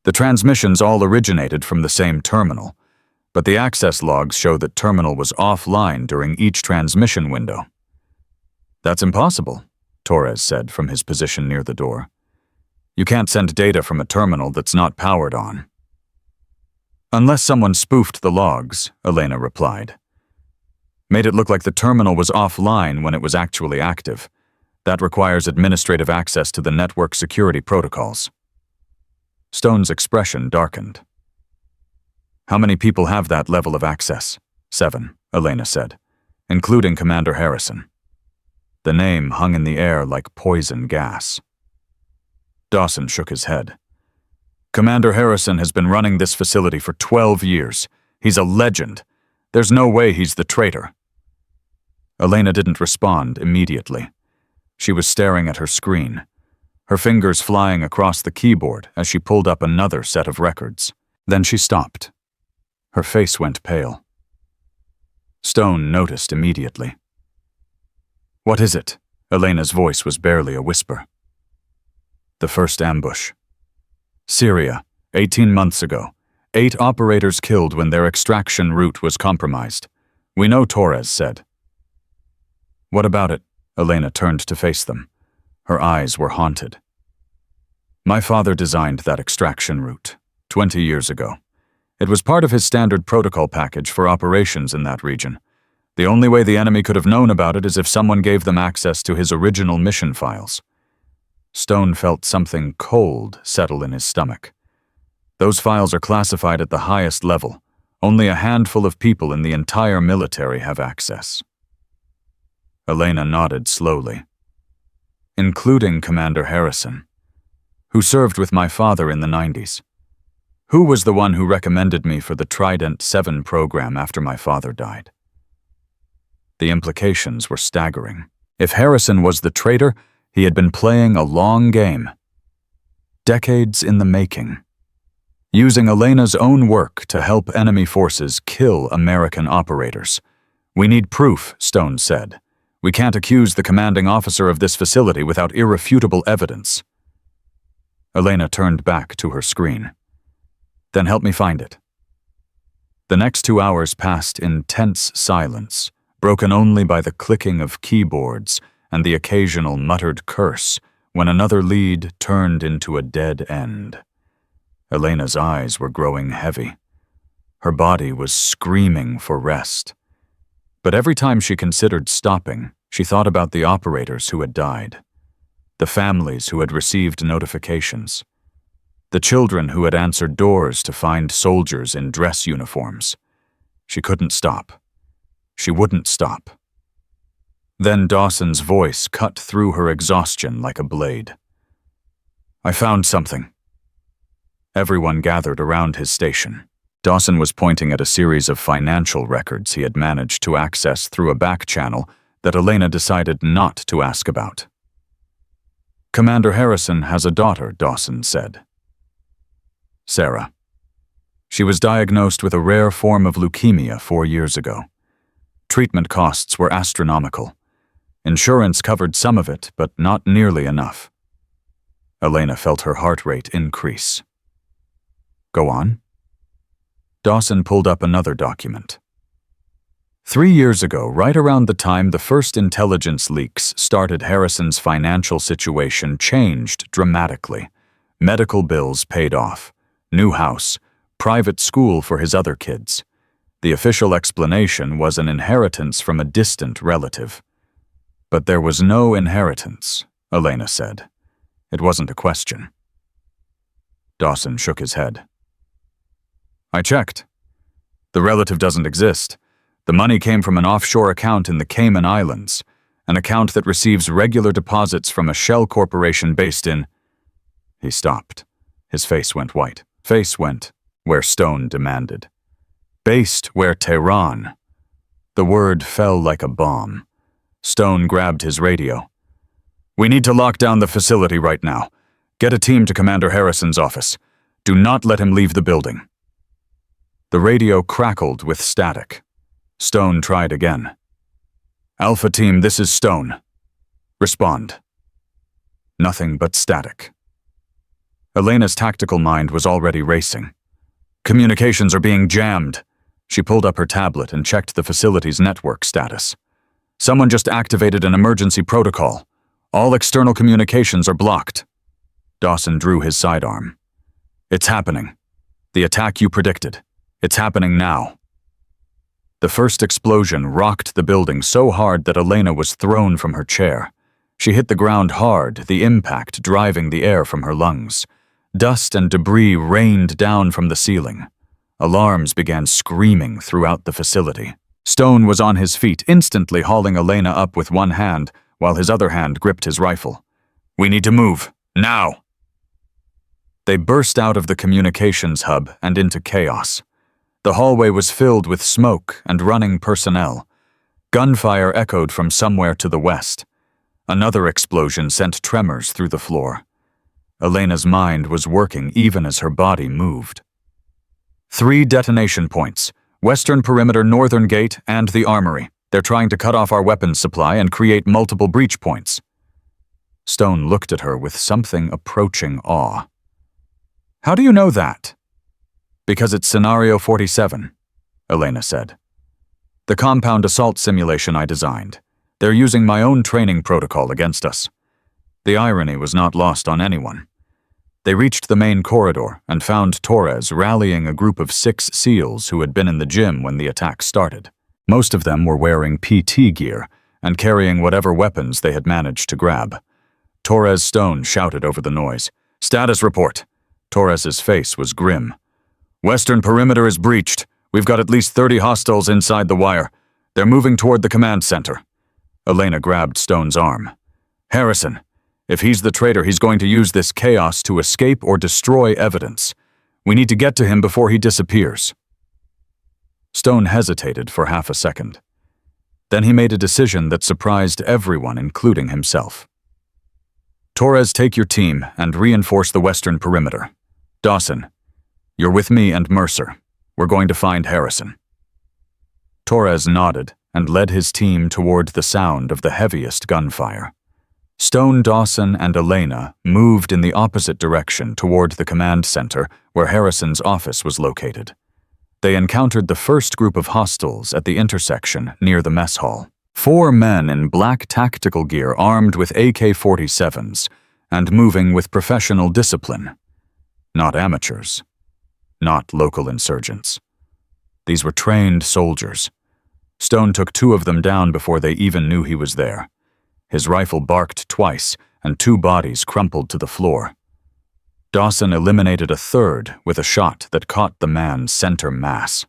The transmissions all originated from the same terminal, but the access logs show that terminal was offline during each transmission window. That's impossible, Torres said from his position near the door. You can't send data from a terminal that's not powered on. Unless someone spoofed the logs, Elena replied. Made it look like the terminal was offline when it was actually active. That requires administrative access to the network security protocols. Stone's expression darkened. How many people have that level of access? 7, Elena said, including Commander Harrison. The name hung in the air like poison gas. Dawson shook his head. Commander Harrison has been running this facility for 12 years. He's a legend. There's no way he's the traitor. Elena didn't respond immediately. She was staring at her screen, her fingers flying across the keyboard as she pulled up another set of records. Then she stopped. Her face went pale. Stone noticed immediately. What is it? Elena's voice was barely a whisper. The first ambush. Syria, 18 months ago. 8 operators killed when their extraction route was compromised. We know, Torres said. What about it? Elena turned to face them. Her eyes were haunted. My father designed that extraction route 20 years ago. It was part of his standard protocol package for operations in that region. The only way the enemy could have known about it is if someone gave them access to his original mission files. Stone felt something cold settle in his stomach. Those files are classified at the highest level. Only a handful of people in the entire military have access. Elena nodded slowly. Including Commander Harrison, who served with my father in the 90s. Who was the one who recommended me for the Trident 7 program after my father died? The implications were staggering. If Harrison was the traitor, he had been playing a long game. Decades in the making. Using Elena's own work to help enemy forces kill American operators. We need proof, Stone said. We can't accuse the commanding officer of this facility without irrefutable evidence. Elena turned back to her screen. Then help me find it. The next 2 hours passed in tense silence, broken only by the clicking of keyboards and the occasional muttered curse when another lead turned into a dead end. Elena's eyes were growing heavy. Her body was screaming for rest. But every time she considered stopping, she thought about the operators who had died, the families who had received notifications, the children who had answered doors to find soldiers in dress uniforms. She couldn't stop. She wouldn't stop. Then Dawson's voice cut through her exhaustion like a blade. I found something. Everyone gathered around his station. Dawson was pointing at a series of financial records he had managed to access through a back channel that Elena decided not to ask about. Commander Harrison has a daughter, Dawson said. Sarah. She was diagnosed with a rare form of leukemia 4 years ago. Treatment costs were astronomical. Insurance covered some of it, but not nearly enough. Elena felt her heart rate increase. Go on. Dawson pulled up another document. 3 years ago, right around the time the first intelligence leaks started, Harrison's financial situation changed dramatically. Medical bills paid off, new house, private school for his other kids. The official explanation was an inheritance from a distant relative. But there was no inheritance, Elena said. It wasn't a question. Dawson shook his head. I checked. The relative doesn't exist. The money came from an offshore account in the Cayman Islands, an account that receives regular deposits from a shell corporation based in... He stopped. His face went white. Face went where Stone demanded. Based where Tehran. The word fell like a bomb. Stone grabbed his radio. We need to lock down the facility right now. Get a team to Commander Harrison's office. Do not let him leave the building. The radio crackled with static. Stone tried again. Alpha Team, this is Stone. Respond. Nothing but static. Elena's tactical mind was already racing. Communications are being jammed. She pulled up her tablet and checked the facility's network status. Someone just activated an emergency protocol. All external communications are blocked. Dawson drew his sidearm. It's happening. The attack you predicted. It's happening now. The first explosion rocked the building so hard that Elena was thrown from her chair. She hit the ground hard, the impact driving the air from her lungs. Dust and debris rained down from the ceiling. Alarms began screaming throughout the facility. Stone was on his feet, instantly hauling Elena up with one hand, while his other hand gripped his rifle. We need to move. Now! They burst out of the communications hub and into chaos. The hallway was filled with smoke and running personnel. Gunfire echoed from somewhere to the west. Another explosion sent tremors through the floor. Elena's mind was working even as her body moved. 3 detonation points: Western Perimeter, Northern Gate, and the Armory. They're trying to cut off our weapons supply and create multiple breach points. Stone looked at her with something approaching awe. How do you know that? Because it's Scenario 47, Elena said. The compound assault simulation I designed. They're using my own training protocol against us. The irony was not lost on anyone. They reached the main corridor and found Torres rallying a group of 6 SEALs who had been in the gym when the attack started. Most of them were wearing PT gear and carrying whatever weapons they had managed to grab. Torres Stone shouted over the noise. Status report. Torres's face was grim. Western Perimeter is breached. We've got at least 30 hostiles inside the wire. They're moving toward the command center. Elena grabbed Stone's arm. Harrison. If he's the traitor, he's going to use this chaos to escape or destroy evidence. We need to get to him before he disappears. Stone hesitated for half a second. Then he made a decision that surprised everyone, including himself. Torres, take your team and reinforce the Western Perimeter. Dawson, you're with me and Mercer. We're going to find Harrison. Torres nodded and led his team toward the sound of the heaviest gunfire. Stone, Dawson, and Elena moved in the opposite direction toward the command center where Harrison's office was located. They encountered the first group of hostiles at the intersection near the mess hall. 4 men in black tactical gear armed with AK-47s and moving with professional discipline. Not amateurs. Not local insurgents. These were trained soldiers. Stone took 2 of them down before they even knew he was there. His rifle barked twice, and 2 bodies crumpled to the floor. Dawson eliminated a 3rd with a shot that caught the man's center mass.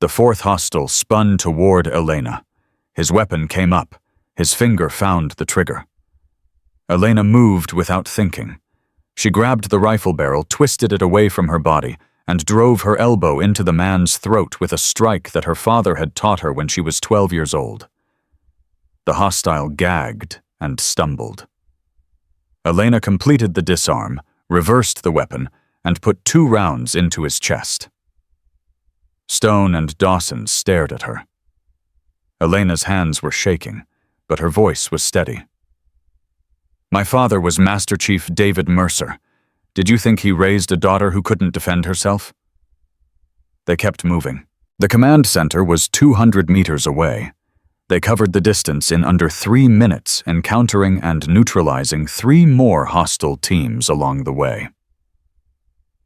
The 4th hostile spun toward Elena. His weapon came up. His finger found the trigger. Elena moved without thinking. She grabbed the rifle barrel, twisted it away from her body, and drove her elbow into the man's throat with a strike that her father had taught her when she was 12 years old. The hostile gagged and stumbled. Elena completed the disarm, reversed the weapon, and put 2 rounds into his chest. Stone and Dawson stared at her. Elena's hands were shaking, but her voice was steady. My father was Master Chief David Mercer. Did you think he raised a daughter who couldn't defend herself? They kept moving. The command center was 200 meters away. They covered the distance in under 3 minutes, encountering and neutralizing 3 more hostile teams along the way.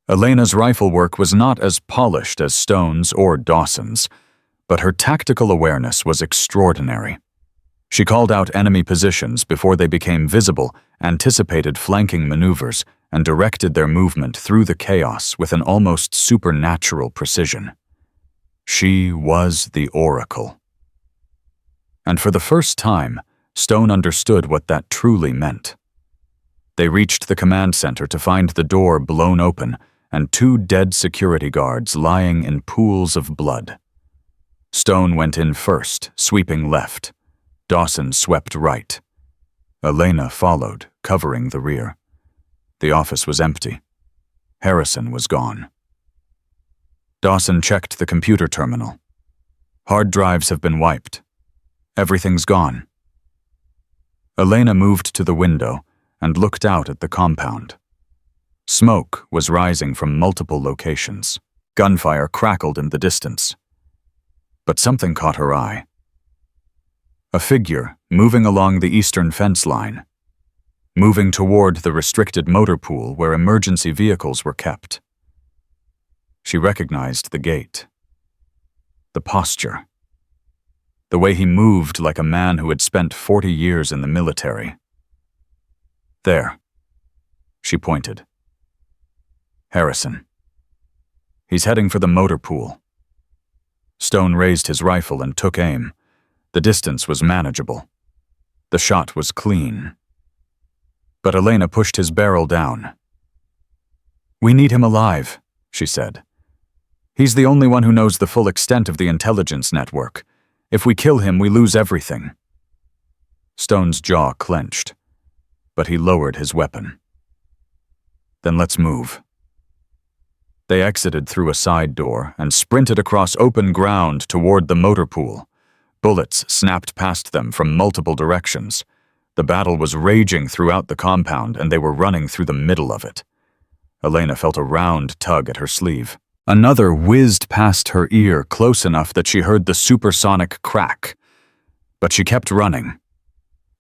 Elena's rifle work was not as polished as Stone's or Dawson's, but her tactical awareness was extraordinary. She called out enemy positions before they became visible, anticipated flanking maneuvers, and directed their movement through the chaos with an almost supernatural precision. She was the Oracle. And for the first time, Stone understood what that truly meant. They reached the command center to find the door blown open and 2 dead security guards lying in pools of blood. Stone went in first, sweeping left. Dawson swept right. Elena followed, covering the rear. The office was empty. Harrison was gone. Dawson checked the computer terminal. Hard drives have been wiped. Everything's gone. Elena moved to the window and looked out at the compound. Smoke was rising from multiple locations. Gunfire crackled in the distance. But something caught her eye. A figure moving along the eastern fence line, moving toward the restricted motor pool where emergency vehicles were kept. She recognized the gait, the posture, the way he moved like a man who had spent 40 years in the military. There, she pointed. Harrison. He's heading for the motor pool. Stone raised his rifle and took aim. The distance was manageable. The shot was clean. But Elena pushed his barrel down. "We need him alive," she said. "He's the only one who knows the full extent of the intelligence network. If we kill him, we lose everything." Stone's jaw clenched, but he lowered his weapon. "Then let's move." They exited through a side door and sprinted across open ground toward the motor pool. Bullets snapped past them from multiple directions. The battle was raging throughout the compound, and they were running through the middle of it. Elena felt a round tug at her sleeve. Another whizzed past her ear close enough that she heard the supersonic crack. But she kept running.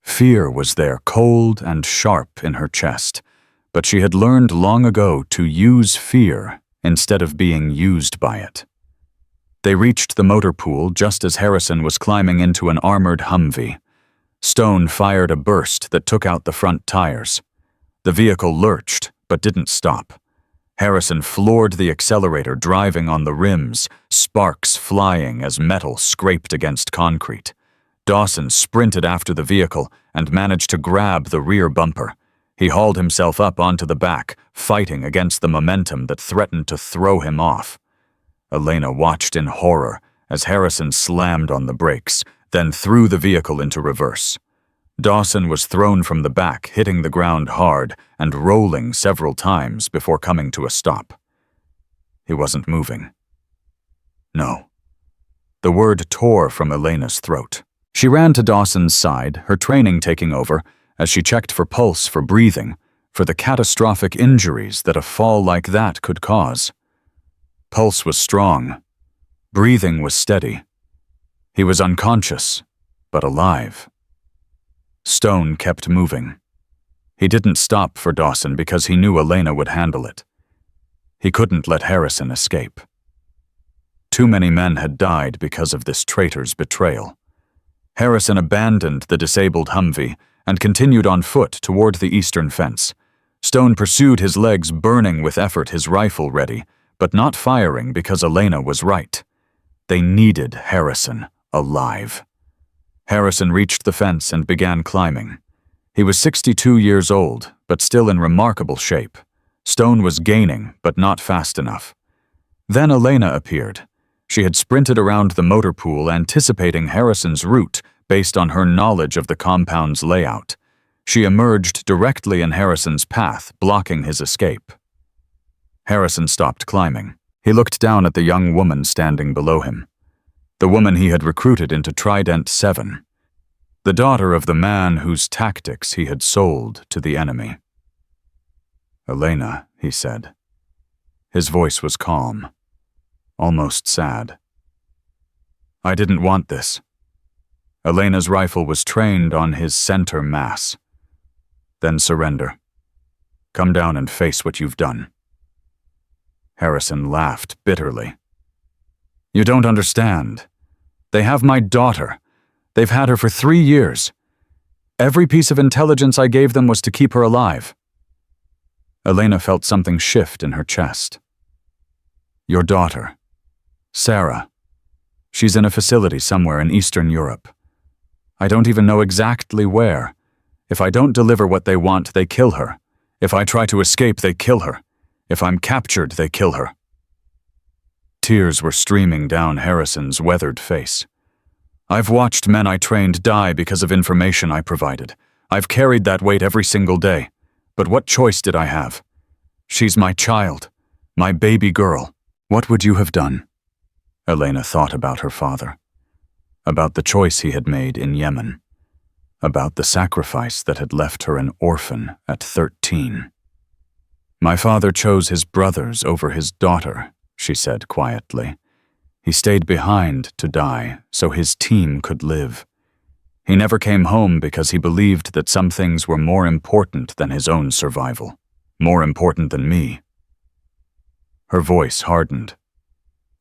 Fear was there, cold and sharp in her chest, but she had learned long ago to use fear instead of being used by it. They reached the motor pool just as Harrison was climbing into an armored Humvee. Stone fired a burst that took out the front tires. The vehicle lurched, but didn't stop. Harrison floored the accelerator, driving on the rims, sparks flying as metal scraped against concrete. Dawson sprinted after the vehicle and managed to grab the rear bumper. He hauled himself up onto the back, fighting against the momentum that threatened to throw him off. Elena watched in horror as Harrison slammed on the brakes, then threw the vehicle into reverse. Dawson was thrown from the back, hitting the ground hard and rolling several times before coming to a stop. He wasn't moving. No. The word tore from Elena's throat. She ran to Dawson's side, her training taking over, as she checked for pulse, for breathing, for the catastrophic injuries that a fall like that could cause. Pulse was strong. Breathing was steady. He was unconscious, but alive. Stone kept moving. He didn't stop for Dawson because he knew Elena would handle it. He couldn't let Harrison escape. Too many men had died because of this traitor's betrayal. Harrison abandoned the disabled Humvee and continued on foot toward the eastern fence. Stone pursued, his legs burning with effort, his rifle ready, but not firing because Elena was right. They needed Harrison alive. Harrison reached the fence and began climbing. He was 62 years old, but still in remarkable shape. Stone was gaining, but not fast enough. Then Elena appeared. She had sprinted around the motor pool, anticipating Harrison's route based on her knowledge of the compound's layout. She emerged directly in Harrison's path, blocking his escape. Harrison stopped climbing. He looked down at the young woman standing below him. The woman he had recruited into Trident 7. The daughter of the man whose tactics he had sold to the enemy. "Elena," he said. His voice was calm, almost sad. "I didn't want this." Elena's rifle was trained on his center mass. "Then surrender. Come down and face what you've done." Harrison laughed bitterly. "You don't understand. They have my daughter. They've had her for 3 years. Every piece of intelligence I gave them was to keep her alive. Elena felt something shift in her chest. Your daughter, Sarah. She's in a facility somewhere in Eastern Europe. I don't even know exactly where. If I don't deliver what they want, they kill her. If I try to escape, they kill her. If I'm captured, they kill her. Tears were streaming down Harrison's weathered face. I've watched men I trained die because of information I provided. I've carried that weight every single day. But what choice did I have? She's my child, my baby girl. What would you have done? Elena thought about her father, about the choice he had made in Yemen, about the sacrifice that had left her an orphan at 13. My father chose his brothers over his daughter, she said quietly. He stayed behind to die so his team could live. He never came home because he believed that some things were more important than his own survival, more important than me. Her voice hardened.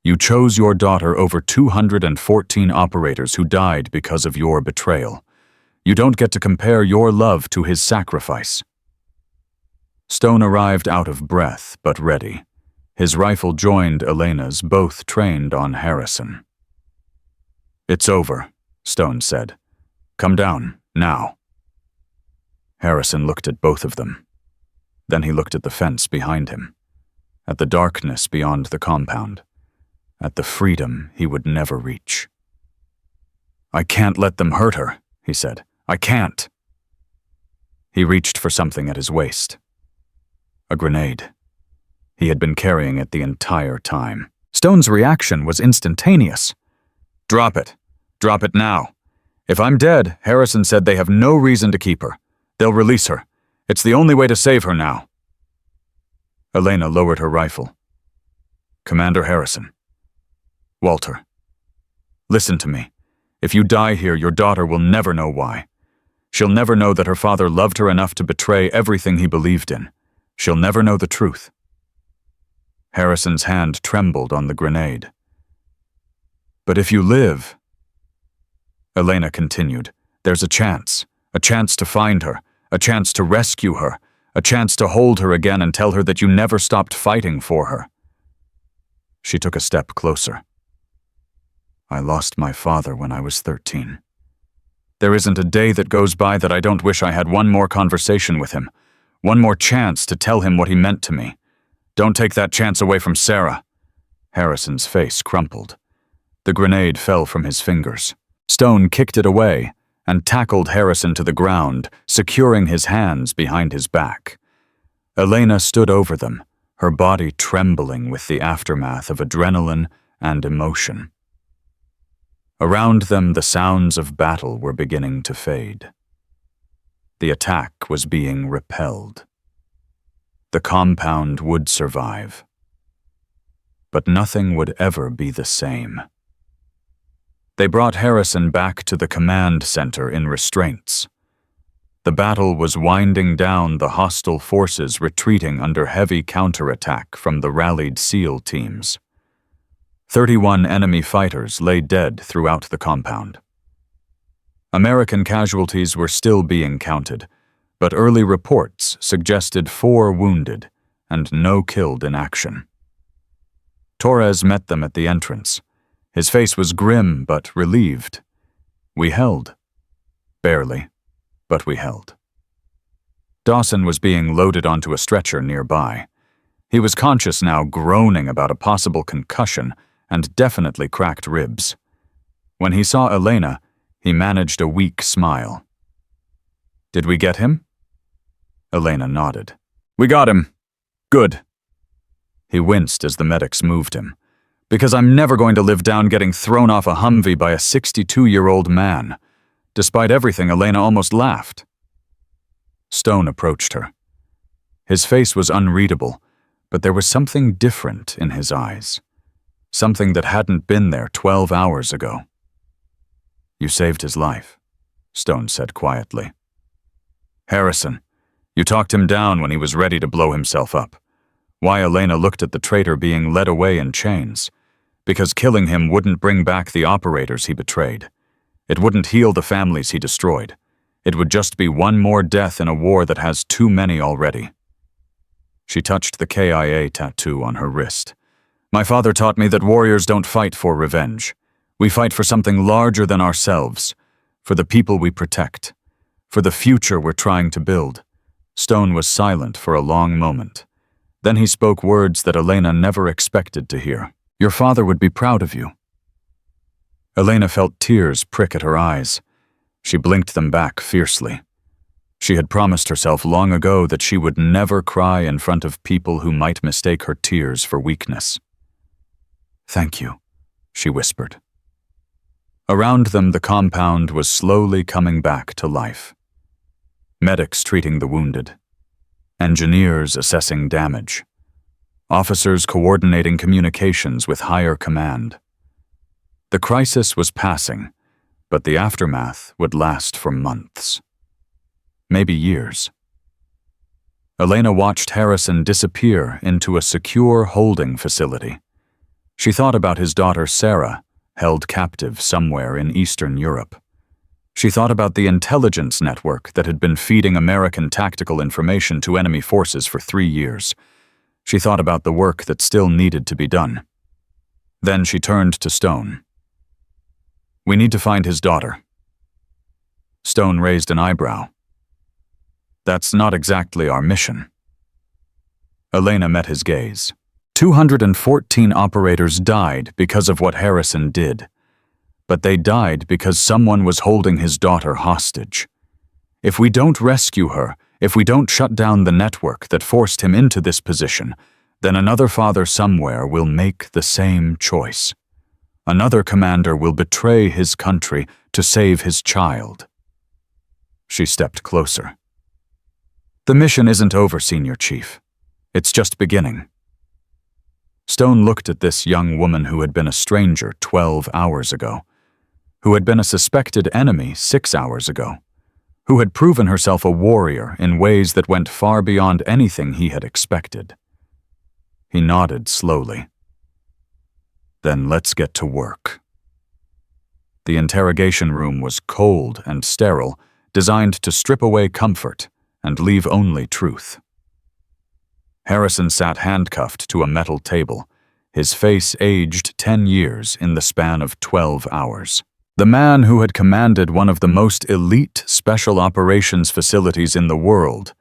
You chose your daughter over 214 operators who died because of your betrayal. You don't get to compare your love to his sacrifice. Stone arrived out of breath, but ready. His rifle joined Elena's, both trained on Harrison. It's over, Stone said. Come down, now. Harrison looked at both of them. Then he looked at the fence behind him, at the darkness beyond the compound, at the freedom he would never reach. I can't let them hurt her, he said. I can't. He reached for something at his waist. A grenade. He had been carrying it the entire time. Stone's reaction was instantaneous. Drop it. Drop it now. If I'm dead, Harrison said they have no reason to keep her. They'll release her. It's the only way to save her now. Elena lowered her rifle. Commander Harrison. Walter. Listen to me. If you die here, your daughter will never know why. She'll never know that her father loved her enough to betray everything he believed in. She'll never know the truth. Harrison's hand trembled on the grenade. But if you live, Elena continued, there's a chance to find her, a chance to rescue her, a chance to hold her again and tell her that you never stopped fighting for her. She took a step closer. I lost my father when I was 13. There isn't a day that goes by that I don't wish I had one more conversation with him, one more chance to tell him what he meant to me. Don't take that chance away from Sarah. Harrison's face crumpled. The grenade fell from his fingers. Stone kicked it away and tackled Harrison to the ground, securing his hands behind his back. Elena stood over them, her body trembling with the aftermath of adrenaline and emotion. Around them, the sounds of battle were beginning to fade. The attack was being repelled. The compound would survive. But nothing would ever be the same. They brought Harrison back to the command center in restraints. The battle was winding down, the hostile forces retreating under heavy counterattack from the rallied SEAL teams. 31 enemy fighters lay dead throughout the compound. American casualties were still being counted, but early reports suggested 4 wounded and no killed in action. Torres met them at the entrance. His face was grim but relieved. We held. Barely, but we held. Dawson was being loaded onto a stretcher nearby. He was conscious now, groaning about a possible concussion and definitely cracked ribs. When he saw Elena, he managed a weak smile. Did we get him? Elena nodded. We got him. Good. He winced as the medics moved him. Because I'm never going to live down getting thrown off a Humvee by a 62-year-old man. Despite everything, Elena almost laughed. Stone approached her. His face was unreadable, but there was something different in his eyes. Something that hadn't been there 12 hours ago. You saved his life, Stone said quietly. Harrison, you talked him down when he was ready to blow himself up. Why Elena looked at the traitor being led away in chains. Because killing him wouldn't bring back the operators he betrayed. It wouldn't heal the families he destroyed. It would just be one more death in a war that has too many already. She touched the KIA tattoo on her wrist. My father taught me that warriors don't fight for revenge. We fight for something larger than ourselves, for the people we protect, for the future we're trying to build. Stone was silent for a long moment. Then he spoke words that Elena never expected to hear. Your father would be proud of you. Elena felt tears prick at her eyes. She blinked them back fiercely. She had promised herself long ago that she would never cry in front of people who might mistake her tears for weakness. Thank you, she whispered. Around them, the compound was slowly coming back to life. Medics treating the wounded. Engineers assessing damage. Officers coordinating communications with higher command. The crisis was passing, but the aftermath would last for months. Maybe years. Elena watched Harrison disappear into a secure holding facility. She thought about his daughter Sarah, held captive somewhere in Eastern Europe. She thought about the intelligence network that had been feeding American tactical information to enemy forces for 3 years. She thought about the work that still needed to be done. Then she turned to Stone. We need to find his daughter. Stone raised an eyebrow. That's not exactly our mission. Elena met his gaze. 214 operators died because of what Harrison did. But they died because someone was holding his daughter hostage. If we don't rescue her, if we don't shut down the network that forced him into this position, then another father somewhere will make the same choice. Another commander will betray his country to save his child. She stepped closer. The mission isn't over, Senior Chief. It's just beginning. Stone looked at this young woman who had been a stranger 12 hours ago, who had been a suspected enemy 6 hours ago, who had proven herself a warrior in ways that went far beyond anything he had expected. He nodded slowly. Then let's get to work. The interrogation room was cold and sterile, designed to strip away comfort and leave only truth. Harrison sat handcuffed to a metal table, his face aged 10 years in the span of 12 hours. The man who had commanded one of the most elite special operations facilities in the world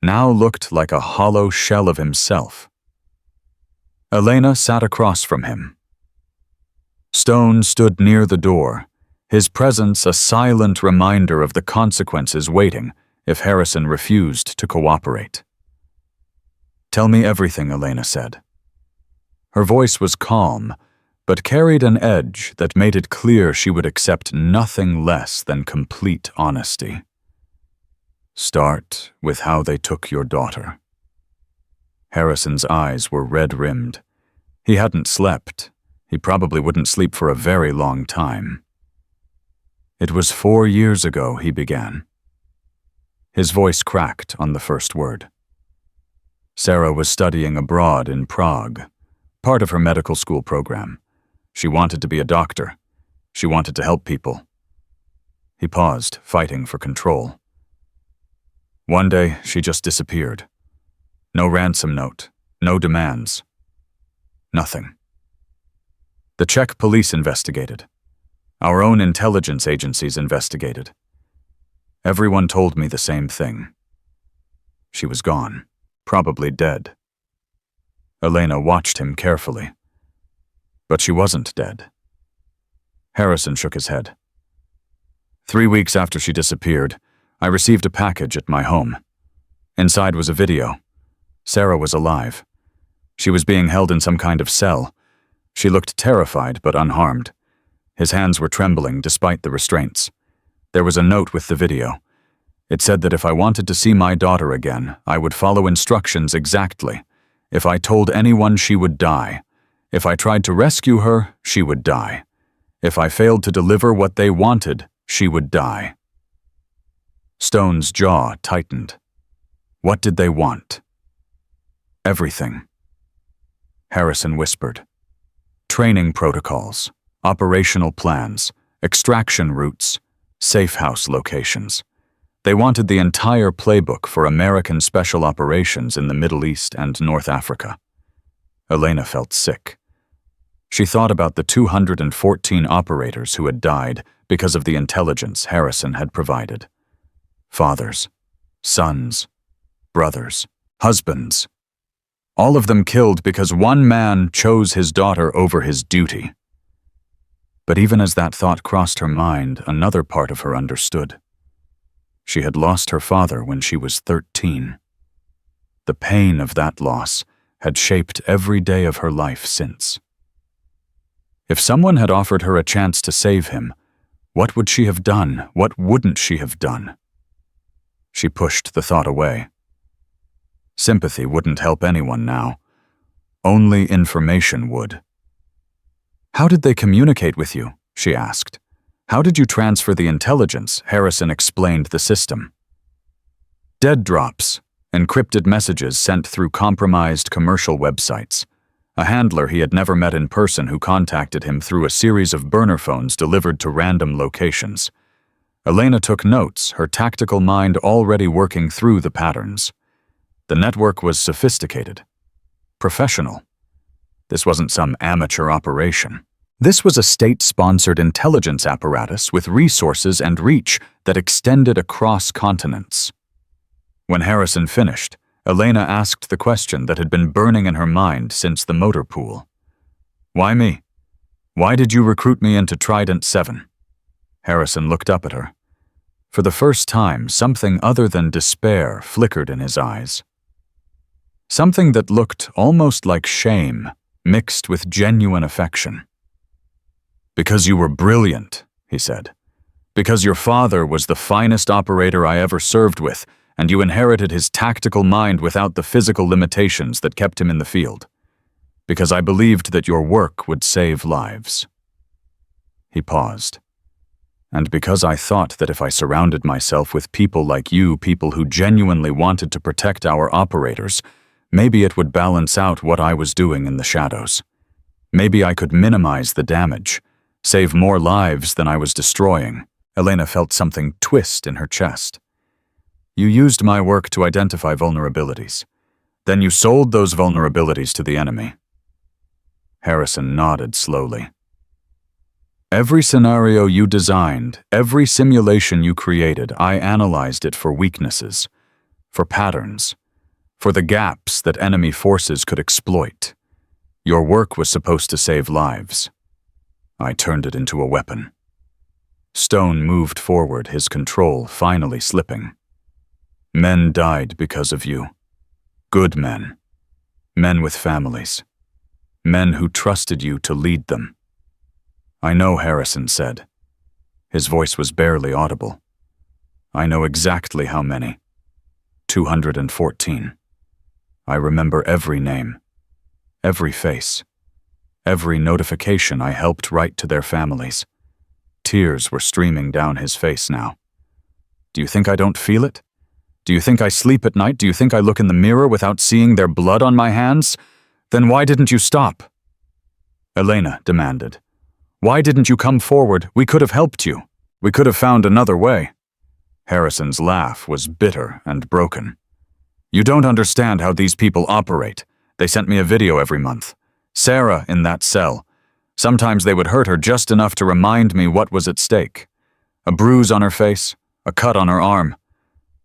now looked like a hollow shell of himself. Elena sat across from him. Stone stood near the door, his presence a silent reminder of the consequences waiting if Harrison refused to cooperate. Tell me everything, Elena said. Her voice was calm, but carried an edge that made it clear she would accept nothing less than complete honesty. Start with how they took your daughter. Harrison's eyes were red-rimmed. He hadn't slept. He probably wouldn't sleep for a very long time. It was 4 years ago, he began. His voice cracked on the first word. Sarah was studying abroad in Prague, part of her medical school program. She wanted to be a doctor. She wanted to help people. He paused, fighting for control. One day, she just disappeared. No ransom note, no demands. Nothing. The Czech police investigated. Our own intelligence agencies investigated. Everyone told me the same thing. She was gone, probably dead. Elena watched him carefully. But she wasn't dead. Harrison shook his head. 3 weeks after she disappeared, I received a package at my home. Inside was a video. Sarah was alive. She was being held in some kind of cell. She looked terrified but unharmed. His hands were trembling despite the restraints. There was a note with the video. It said that if I wanted to see my daughter again, I would follow instructions exactly. If I told anyone, she would die. If I tried to rescue her, she would die. If I failed to deliver what they wanted, she would die. Stone's jaw tightened. What did they want? Everything. Harrison whispered. Training protocols, operational plans, extraction routes, safe house locations. They wanted the entire playbook for American special operations in the Middle East and North Africa. Elena felt sick. She thought about the 214 operators who had died because of the intelligence Harrison had provided. Fathers, sons, brothers, husbands. All of them killed because one man chose his daughter over his duty. But even as that thought crossed her mind, another part of her understood. She had lost her father when she was 13. The pain of that loss had shaped every day of her life since. If someone had offered her a chance to save him, what would she have done? What wouldn't she have done? She pushed the thought away. Sympathy wouldn't help anyone now. Only information would. "How did they communicate with you?" she asked. "How did you transfer the intelligence?" Harrison explained the system. Dead drops, encrypted messages sent through compromised commercial websites. A handler he had never met in person who contacted him through a series of burner phones delivered to random locations. Elena took notes, her tactical mind already working through the patterns. The network was sophisticated, professional. This wasn't some amateur operation. This was a state-sponsored intelligence apparatus with resources and reach that extended across continents. When Harrison finished, Elena asked the question that had been burning in her mind since the motor pool. "Why me? Why did you recruit me into Trident 7? Harrison looked up at her. For the first time, something other than despair flickered in his eyes. Something that looked almost like shame, mixed with genuine affection. "Because you were brilliant," he said. "Because your father was the finest operator I ever served with, and you inherited his tactical mind without the physical limitations that kept him in the field. Because I believed that your work would save lives." He paused. "And because I thought that if I surrounded myself with people like you, people who genuinely wanted to protect our operators, maybe it would balance out what I was doing in the shadows. Maybe I could minimize the damage, save more lives than I was destroying." Elena felt something twist in her chest. "You used my work to identify vulnerabilities. Then you sold those vulnerabilities to the enemy." Harrison nodded slowly. "Every scenario you designed, every simulation you created, I analyzed it for weaknesses, for patterns, for the gaps that enemy forces could exploit. Your work was supposed to save lives. I turned it into a weapon." Stone moved forward, his control finally slipping. "Men died because of you. Good men. Men with families. Men who trusted you to lead them." "I know," Harrison said. His voice was barely audible. "I know exactly how many. 214. I remember every name, every face, every notification I helped write to their families." Tears were streaming down his face now. "Do you think I don't feel it? Do you think I sleep at night? Do you think I look in the mirror without seeing their blood on my hands? Then why didn't you stop?" Elena demanded. "Why didn't you come forward? We could have helped you. We could have found another way." Harrison's laugh was bitter and broken. "You don't understand how these people operate. They sent me a video every month. Sarah in that cell. Sometimes they would hurt her just enough to remind me what was at stake. A bruise on her face, a cut on her arm.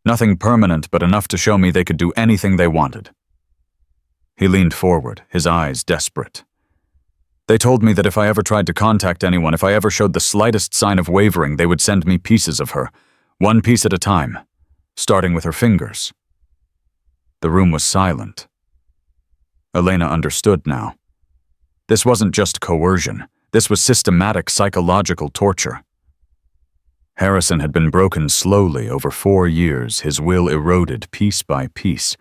Nothing permanent, but enough to show me they could do anything they wanted." He leaned forward, his eyes desperate. "They told me that if I ever tried to contact anyone, if I ever showed the slightest sign of wavering, they would send me pieces of her, one piece at a time, starting with her fingers." The room was silent. Elena understood now. This wasn't just coercion. This was systematic psychological torture. Harrison had been broken slowly over 4 years, his will eroded piece by piece,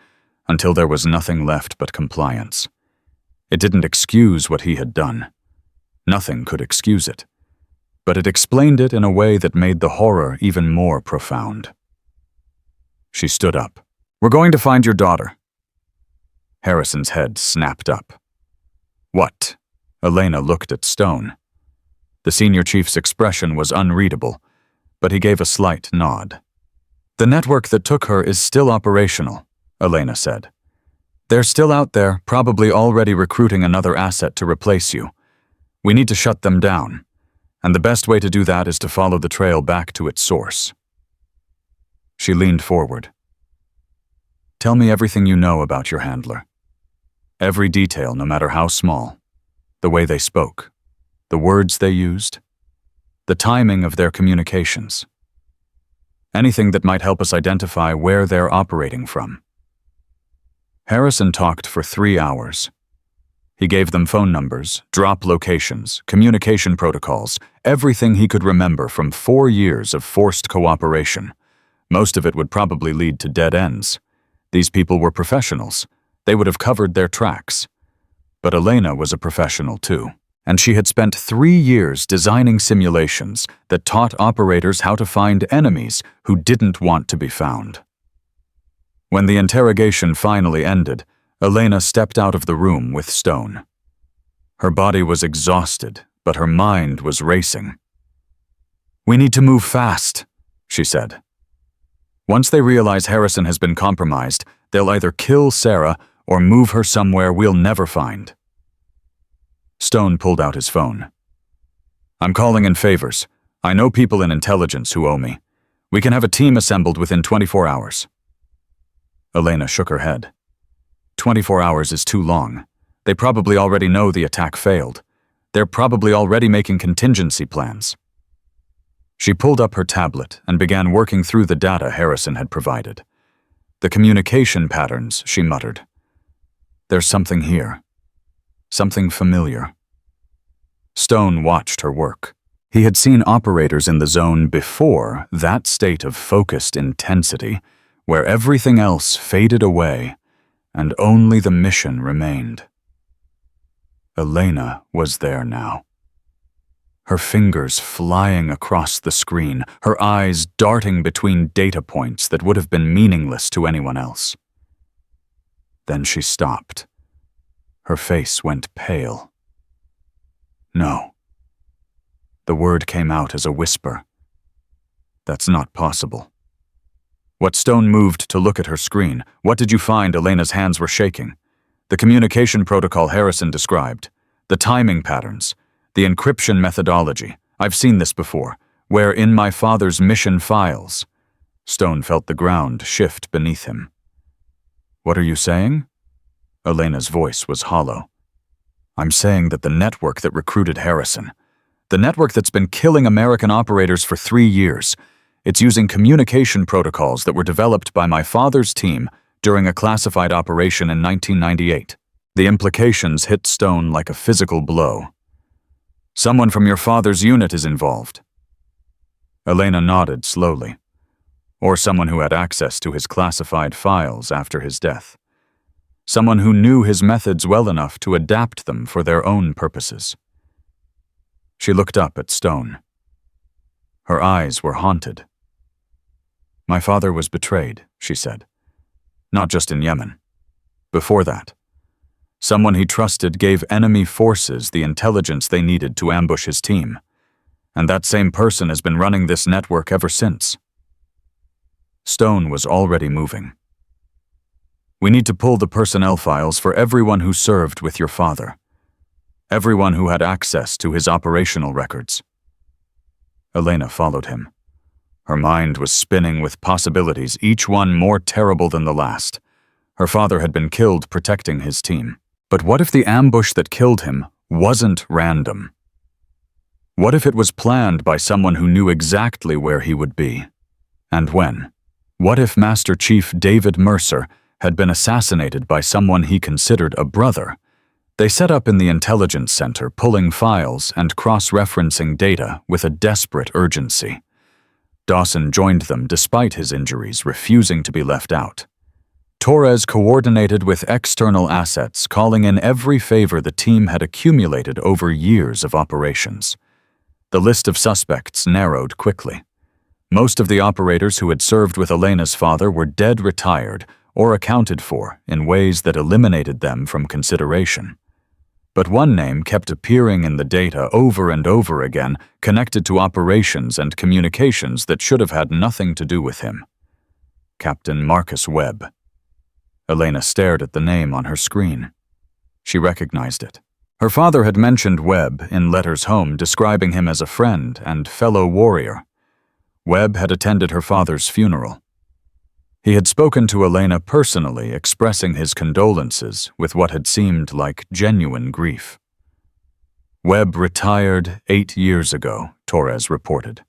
until there was nothing left but compliance. It didn't excuse what he had done. Nothing could excuse it. But it explained it in a way that made the horror even more profound. She stood up. "We're going to find your daughter." Harrison's head snapped up. "What?" Elena looked at Stone. The senior chief's expression was unreadable, but he gave a slight nod. "The network that took her is still operational," Elena said. "They're still out there, probably already recruiting another asset to replace you. We need to shut them down, and the best way to do that is to follow the trail back to its source." She leaned forward. "Tell me everything you know about your handler. Every detail, no matter how small. The way they spoke, the words they used, the timing of their communications. Anything that might help us identify where they're operating from." Harrison talked for 3 hours. He gave them phone numbers, drop locations, communication protocols, everything he could remember from 4 years of forced cooperation. Most of it would probably lead to dead ends. These people were professionals. They would have covered their tracks. But Elena was a professional too, and she had spent 3 years designing simulations that taught operators how to find enemies who didn't want to be found. When the interrogation finally ended, Elena stepped out of the room with Stone. Her body was exhausted, but her mind was racing. "We need to move fast," she said. "Once they realize Harrison has been compromised, they'll either kill Sarah or move her somewhere we'll never find." Stone pulled out his phone. "I'm calling in favors. I know people in intelligence who owe me. We can have a team assembled within 24 hours. Elena shook her head. 24 hours is too long. They probably already know the attack failed. They're probably already making contingency plans. She pulled up her tablet and began working through the data Harrison had provided. The communication patterns, she muttered. There's something here. Something familiar. Stone watched her work. He had seen operators in the zone before that state of focused intensity, where everything else faded away and only the mission remained. Elena was there now. Her fingers flying across the screen, her eyes darting between data points that would have been meaningless to anyone else. Then she stopped. Her face went pale. No. The word came out as a whisper. That's not possible. What Stone moved to look at her screen. What did you find? Elena's hands were shaking. The communication protocol Harrison described. The timing patterns. The encryption methodology. I've seen this before. Where in my father's mission files. Stone felt the ground shift beneath him. What are you saying? Elena's voice was hollow. I'm saying that the network that recruited Harrison, the network that's been killing American operators for 3 years, it's using communication protocols that were developed by my father's team during a classified operation in 1998. The implications hit Stone like a physical blow. Someone from your father's unit is involved. Elena nodded slowly. Or someone who had access to his classified files after his death. Someone who knew his methods well enough to adapt them for their own purposes. She looked up at Stone. Her eyes were haunted. My father was betrayed, she said. Not just in Yemen. Before that, someone he trusted gave enemy forces the intelligence they needed to ambush his team. And that same person has been running this network ever since. Stone was already moving. We need to pull the personnel files for everyone who served with your father. Everyone who had access to his operational records. Elena followed him. Her mind was spinning with possibilities, each one more terrible than the last. Her father had been killed protecting his team. But what if the ambush that killed him wasn't random? What if it was planned by someone who knew exactly where he would be? And when? What if Master Chief David Mercer had been assassinated by someone he considered a brother? They set up in the intelligence center, pulling files and cross-referencing data with a desperate urgency. Dawson joined them despite his injuries, refusing to be left out. Torres coordinated with external assets, calling in every favor the team had accumulated over years of operations. The list of suspects narrowed quickly. Most of the operators who had served with Elena's father were dead retired or accounted for in ways that eliminated them from consideration. But one name kept appearing in the data over and over again, connected to operations and communications that should have had nothing to do with him. Captain Marcus Webb. Elena stared at the name on her screen. She recognized it. Her father had mentioned Webb in letters home, describing him as a friend and fellow warrior. Webb had attended her father's funeral. He had spoken to Elena personally, expressing his condolences with what had seemed like genuine grief. Webb retired 8 years ago, Torres reported.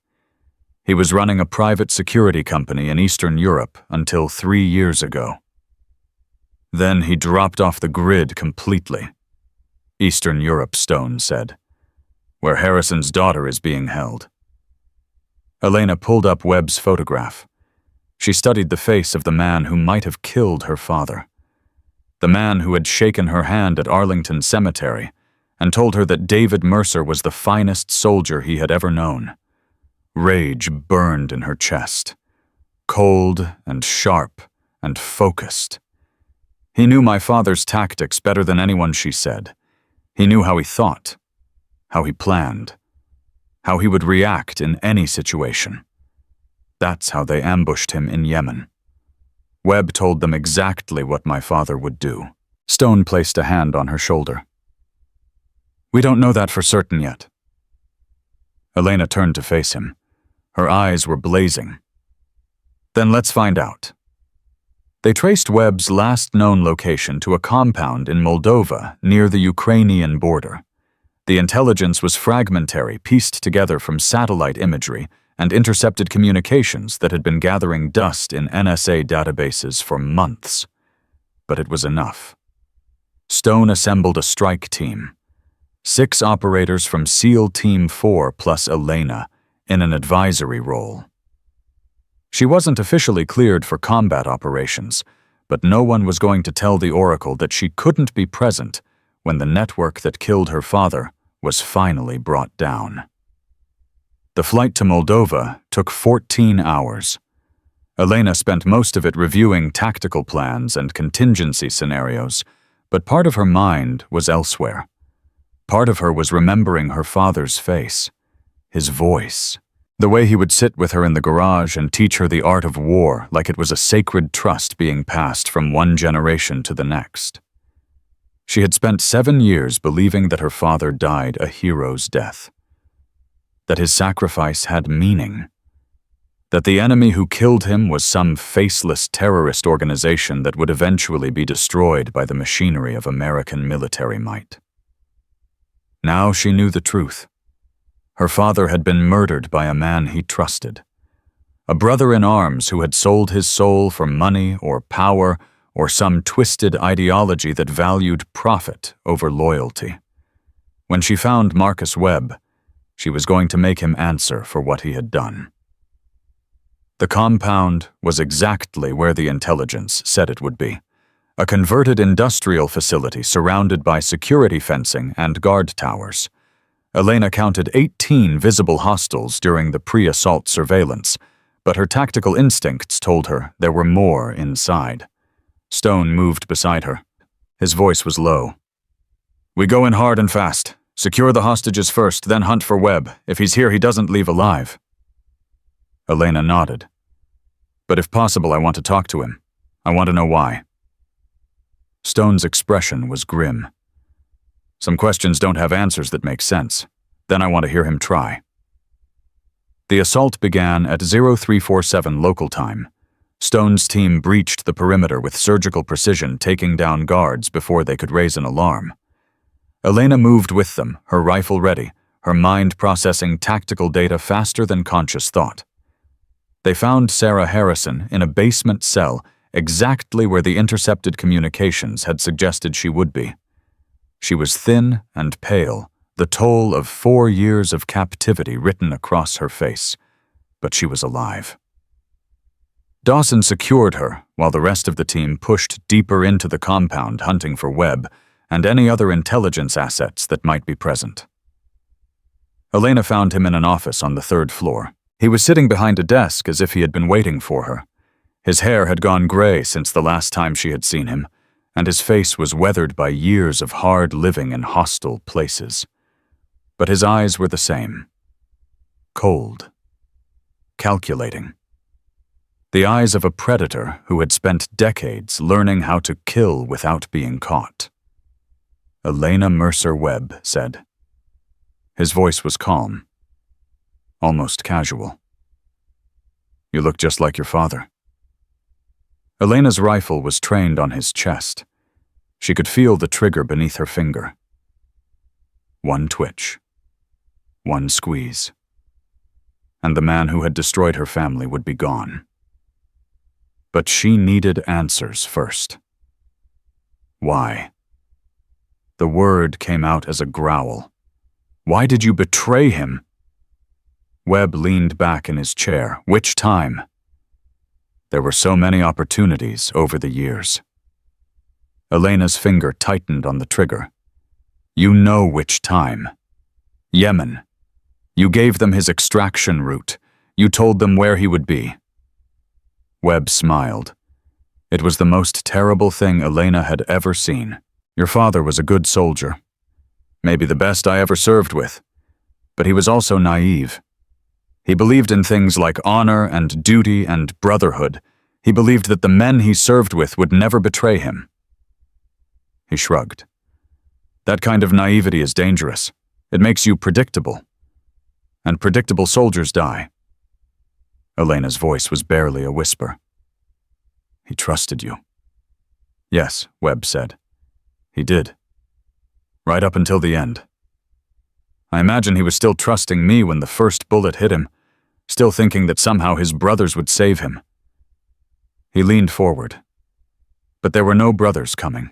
He was running a private security company in Eastern Europe until 3 years ago. Then he dropped off the grid completely. Eastern Europe, Stone said, where Harrison's daughter is being held. Elena pulled up Webb's photograph. She studied the face of the man who might have killed her father. The man who had shaken her hand at Arlington Cemetery and told her that David Mercer was the finest soldier he had ever known. Rage burned in her chest, cold and sharp and focused. He knew my father's tactics better than anyone, she said. He knew how he thought, how he planned, how he would react in any situation. That's how they ambushed him in Yemen. Webb told them exactly what my father would do. Stone placed a hand on her shoulder. We don't know that for certain yet. Elena turned to face him. Her eyes were blazing. Then let's find out. They traced Webb's last known location to a compound in Moldova near the Ukrainian border. The intelligence was fragmentary, pieced together from satellite imagery and intercepted communications that had been gathering dust in NSA databases for months. But it was enough. Stone assembled a strike team. 6 operators from SEAL Team 4 plus Elena in an advisory role. She wasn't officially cleared for combat operations, but no one was going to tell the Oracle that she couldn't be present when the network that killed her father was finally brought down. The flight to Moldova took 14 hours. Elena spent most of it reviewing tactical plans and contingency scenarios, but part of her mind was elsewhere. Part of her was remembering her father's face, his voice, the way he would sit with her in the garage and teach her the art of war like it was a sacred trust being passed from one generation to the next. She had spent 7 years believing that her father died a hero's death, that his sacrifice had meaning, that the enemy who killed him was some faceless terrorist organization that would eventually be destroyed by the machinery of American military might. Now she knew the truth. Her father had been murdered by a man he trusted, a brother in arms who had sold his soul for money or power or some twisted ideology that valued profit over loyalty. When she found Marcus Webb, she was going to make him answer for what he had done. The compound was exactly where the intelligence said it would be, a converted industrial facility surrounded by security fencing and guard towers. Elena counted 18 visible hostiles during the pre-assault surveillance, but her tactical instincts told her there were more inside. Stone moved beside her. His voice was low. We go in hard and fast. Secure the hostages first, then hunt for Webb. If he's here, he doesn't leave alive. Elena nodded. But if possible, I want to talk to him. I want to know why. Stone's expression was grim. Some questions don't have answers that make sense. Then I want to hear him try. The assault began at 0347 local time. Stone's team breached the perimeter with surgical precision, taking down guards before they could raise an alarm. Elena moved with them, her rifle ready, her mind processing tactical data faster than conscious thought. They found Sarah Harrison in a basement cell exactly where the intercepted communications had suggested she would be. She was thin and pale, the toll of 4 years of captivity written across her face, but she was alive. Dawson secured her while the rest of the team pushed deeper into the compound hunting for Webb and any other intelligence assets that might be present. Elena found him in an office on the 3rd floor. He was sitting behind a desk as if he had been waiting for her. His hair had gone gray since the last time she had seen him, and his face was weathered by years of hard living in hostile places. But his eyes were the same. Cold. Calculating. The eyes of a predator who had spent decades learning how to kill without being caught. Elena Mercer Webb said. His voice was calm, almost casual. You look just like your father. Elena's rifle was trained on his chest. She could feel the trigger beneath her finger. One twitch. One squeeze. And the man who had destroyed her family would be gone. But she needed answers first. Why? The word came out as a growl. Why did you betray him? Webb leaned back in his chair. Which time? There were so many opportunities over the years. Elena's finger tightened on the trigger. You know which time. Yemen. You gave them his extraction route. You told them where he would be. Webb smiled. It was the most terrible thing Elena had ever seen. Your father was a good soldier. Maybe the best I ever served with. But he was also naive. He believed in things like honor and duty and brotherhood. He believed that the men he served with would never betray him. He shrugged. That kind of naivety is dangerous. It makes you predictable. And predictable soldiers die. Elena's voice was barely a whisper. He trusted you. Yes, Webb said. He did. Right up until the end. I imagine he was still trusting me when the first bullet hit him, still thinking that somehow his brothers would save him. He leaned forward. But there were no brothers coming.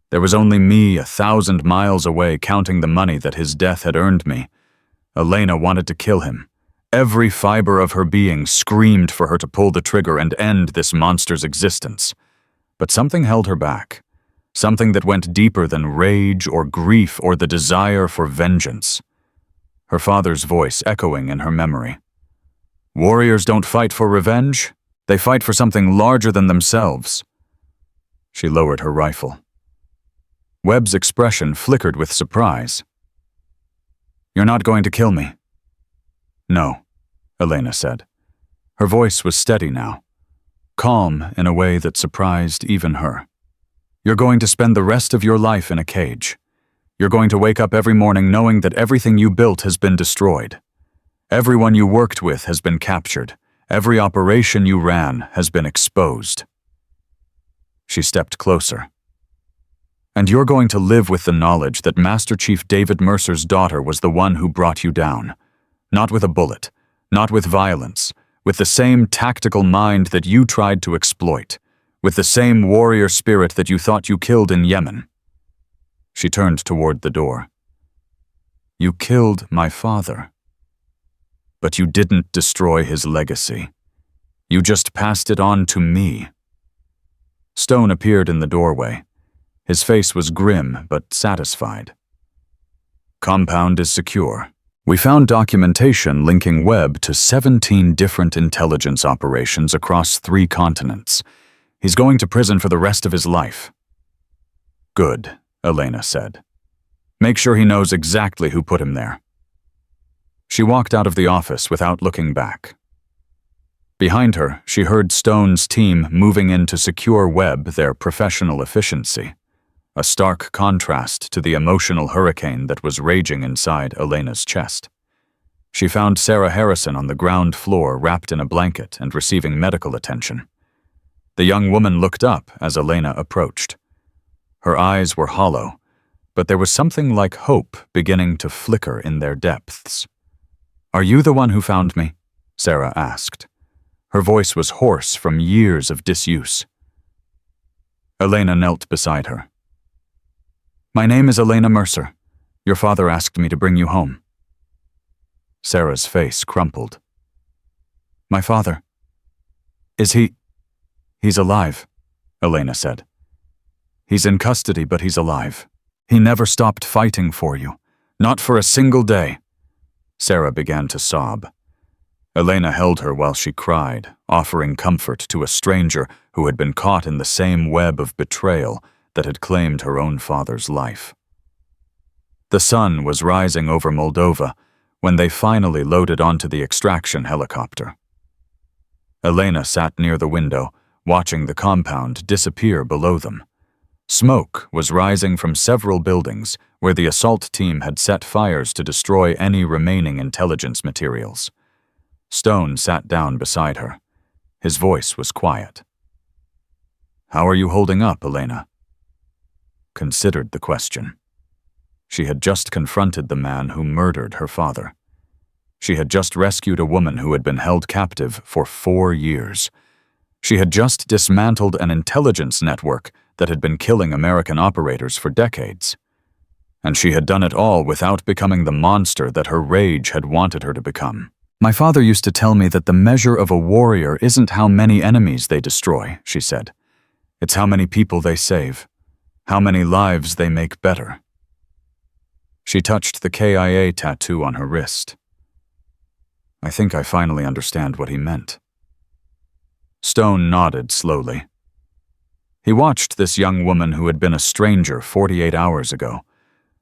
There was only me 1,000 miles away counting the money that his death had earned me. Elena wanted to kill him. Every fiber of her being screamed for her to pull the trigger and end this monster's existence. But something held her back. Something that went deeper than rage or grief or the desire for vengeance. Her father's voice echoing in her memory. Warriors don't fight for revenge. They fight for something larger than themselves. She lowered her rifle. Webb's expression flickered with surprise. You're not going to kill me? No, Elena said. Her voice was steady now, calm in a way that surprised even her. You're going to spend the rest of your life in a cage. You're going to wake up every morning knowing that everything you built has been destroyed. Everyone you worked with has been captured. Every operation you ran has been exposed. She stepped closer. And you're going to live with the knowledge that Master Chief David Mercer's daughter was the one who brought you down. Not with a bullet, not with violence, with the same tactical mind that you tried to exploit, with the same warrior spirit that you thought you killed in Yemen. She turned toward the door. You killed my father. But you didn't destroy his legacy. You just passed it on to me. Stone appeared in the doorway. His face was grim but satisfied. Compound is secure. We found documentation linking Webb to 17 different intelligence operations across 3 continents. He's going to prison for the rest of his life. Good, Elena said. Make sure he knows exactly who put him there. She walked out of the office without looking back. Behind her, she heard Stone's team moving in to secure Webb their professional efficiency, a stark contrast to the emotional hurricane that was raging inside Elena's chest. She found Sarah Harrison on the ground floor wrapped in a blanket and receiving medical attention. The young woman looked up as Elena approached. Her eyes were hollow, but there was something like hope beginning to flicker in their depths. Are you the one who found me? Sarah asked. Her voice was hoarse from years of disuse. Elena knelt beside her. My name is Elena Mercer. Your father asked me to bring you home. Sarah's face crumpled. My father. Is he? He's alive, Elena said. He's in custody, but he's alive. He never stopped fighting for you. Not for a single day. Sarah began to sob. Elena held her while she cried, offering comfort to a stranger who had been caught in the same web of betrayal that had claimed her own father's life. The sun was rising over Moldova when they finally loaded onto the extraction helicopter. Elena sat near the window, watching the compound disappear below them. Smoke was rising from several buildings where the assault team had set fires to destroy any remaining intelligence materials. Stone sat down beside her. His voice was quiet. "How are you holding up, Elena?" Considered the question. She had just confronted the man who murdered her father. She had just rescued a woman who had been held captive for 4 years. She had just dismantled an intelligence network that had been killing American operators for decades. And she had done it all without becoming the monster that her rage had wanted her to become. "My father used to tell me that the measure of a warrior isn't how many enemies they destroy," she said. "It's how many people they save, how many lives they make better." She touched the KIA tattoo on her wrist. "I think I finally understand what he meant." Stone nodded slowly. He watched this young woman who had been a stranger 48 hours ago,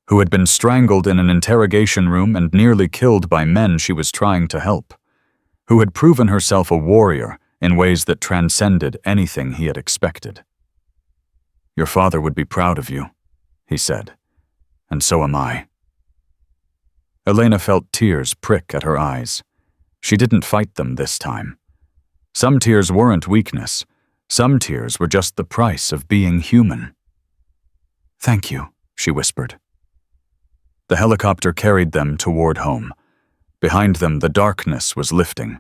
who had been strangled in an interrogation room and nearly killed by men she was trying to help, who had proven herself a warrior in ways that transcended anything he had expected. "Your father would be proud of you," he said, "and so am I." Elena felt tears prick at her eyes. She didn't fight them this time. Some tears weren't weakness. Some tears were just the price of being human. "Thank you," she whispered. The helicopter carried them toward home. Behind them, the darkness was lifting.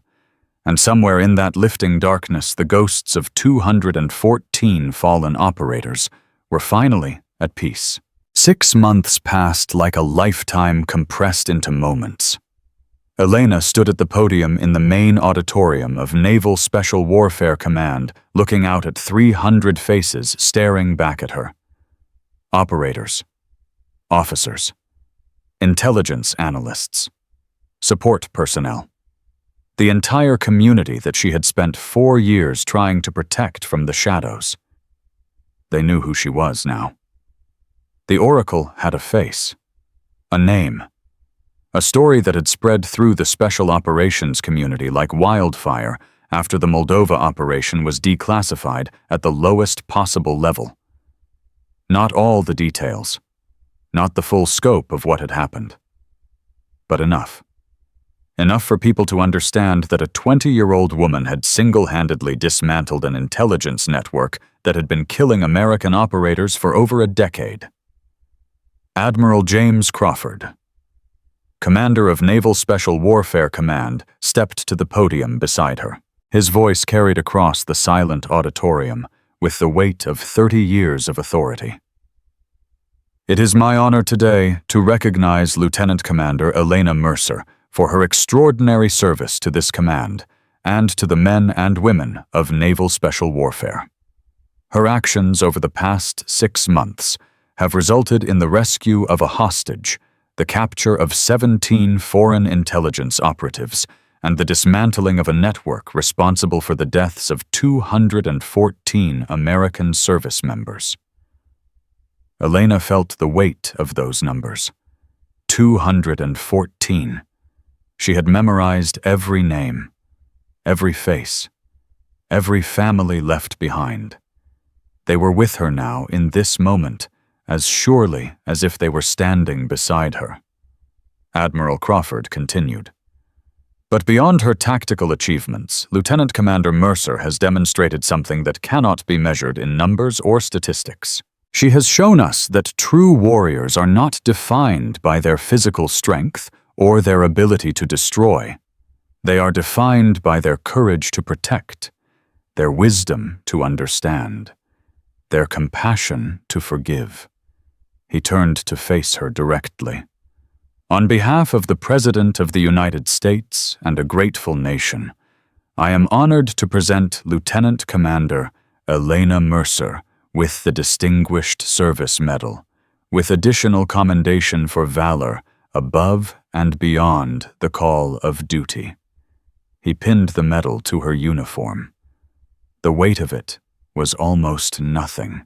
And somewhere in that lifting darkness, the ghosts of 214 fallen operators were finally at peace. 6 months passed like a lifetime compressed into moments. Elena stood at the podium in the main auditorium of Naval Special Warfare Command, looking out at 300 faces staring back at her. Operators, officers, intelligence analysts, support personnel. The entire community that she had spent 4 years trying to protect from the shadows. They knew who she was now. The Oracle had a face, a name, a story that had spread through the special operations community like wildfire after the Moldova operation was declassified at the lowest possible level. Not all the details, not the full scope of what had happened, but enough. Enough for people to understand that a 20-year-old woman had single-handedly dismantled an intelligence network that had been killing American operators for over a decade. Admiral James Crawford, commander of Naval Special Warfare Command, stepped to the podium beside her. His voice carried across the silent auditorium with the weight of 30 years of authority. "It is my honor today to recognize Lieutenant Commander Elena Mercer for her extraordinary service to this command and to the men and women of Naval Special Warfare. Her actions over the past 6 months have resulted in the rescue of a hostage, the capture of 17 foreign intelligence operatives, and the dismantling of a network responsible for the deaths of 214 American service members." Elena felt the weight of those numbers. 214. She had memorized every name, every face, every family left behind. They were with her now in this moment, as surely as if they were standing beside her. Admiral Crawford continued. "But beyond her tactical achievements, Lieutenant Commander Mercer has demonstrated something that cannot be measured in numbers or statistics. She has shown us that true warriors are not defined by their physical strength or their ability to destroy. They are defined by their courage to protect, their wisdom to understand, their compassion to forgive." He turned to face her directly. "On behalf of the President of the United States and a grateful nation, I am honored to present Lieutenant Commander Elena Mercer with the Distinguished Service Medal, with additional commendation for valor above and beyond the call of duty." He pinned the medal to her uniform. The weight of it was almost nothing.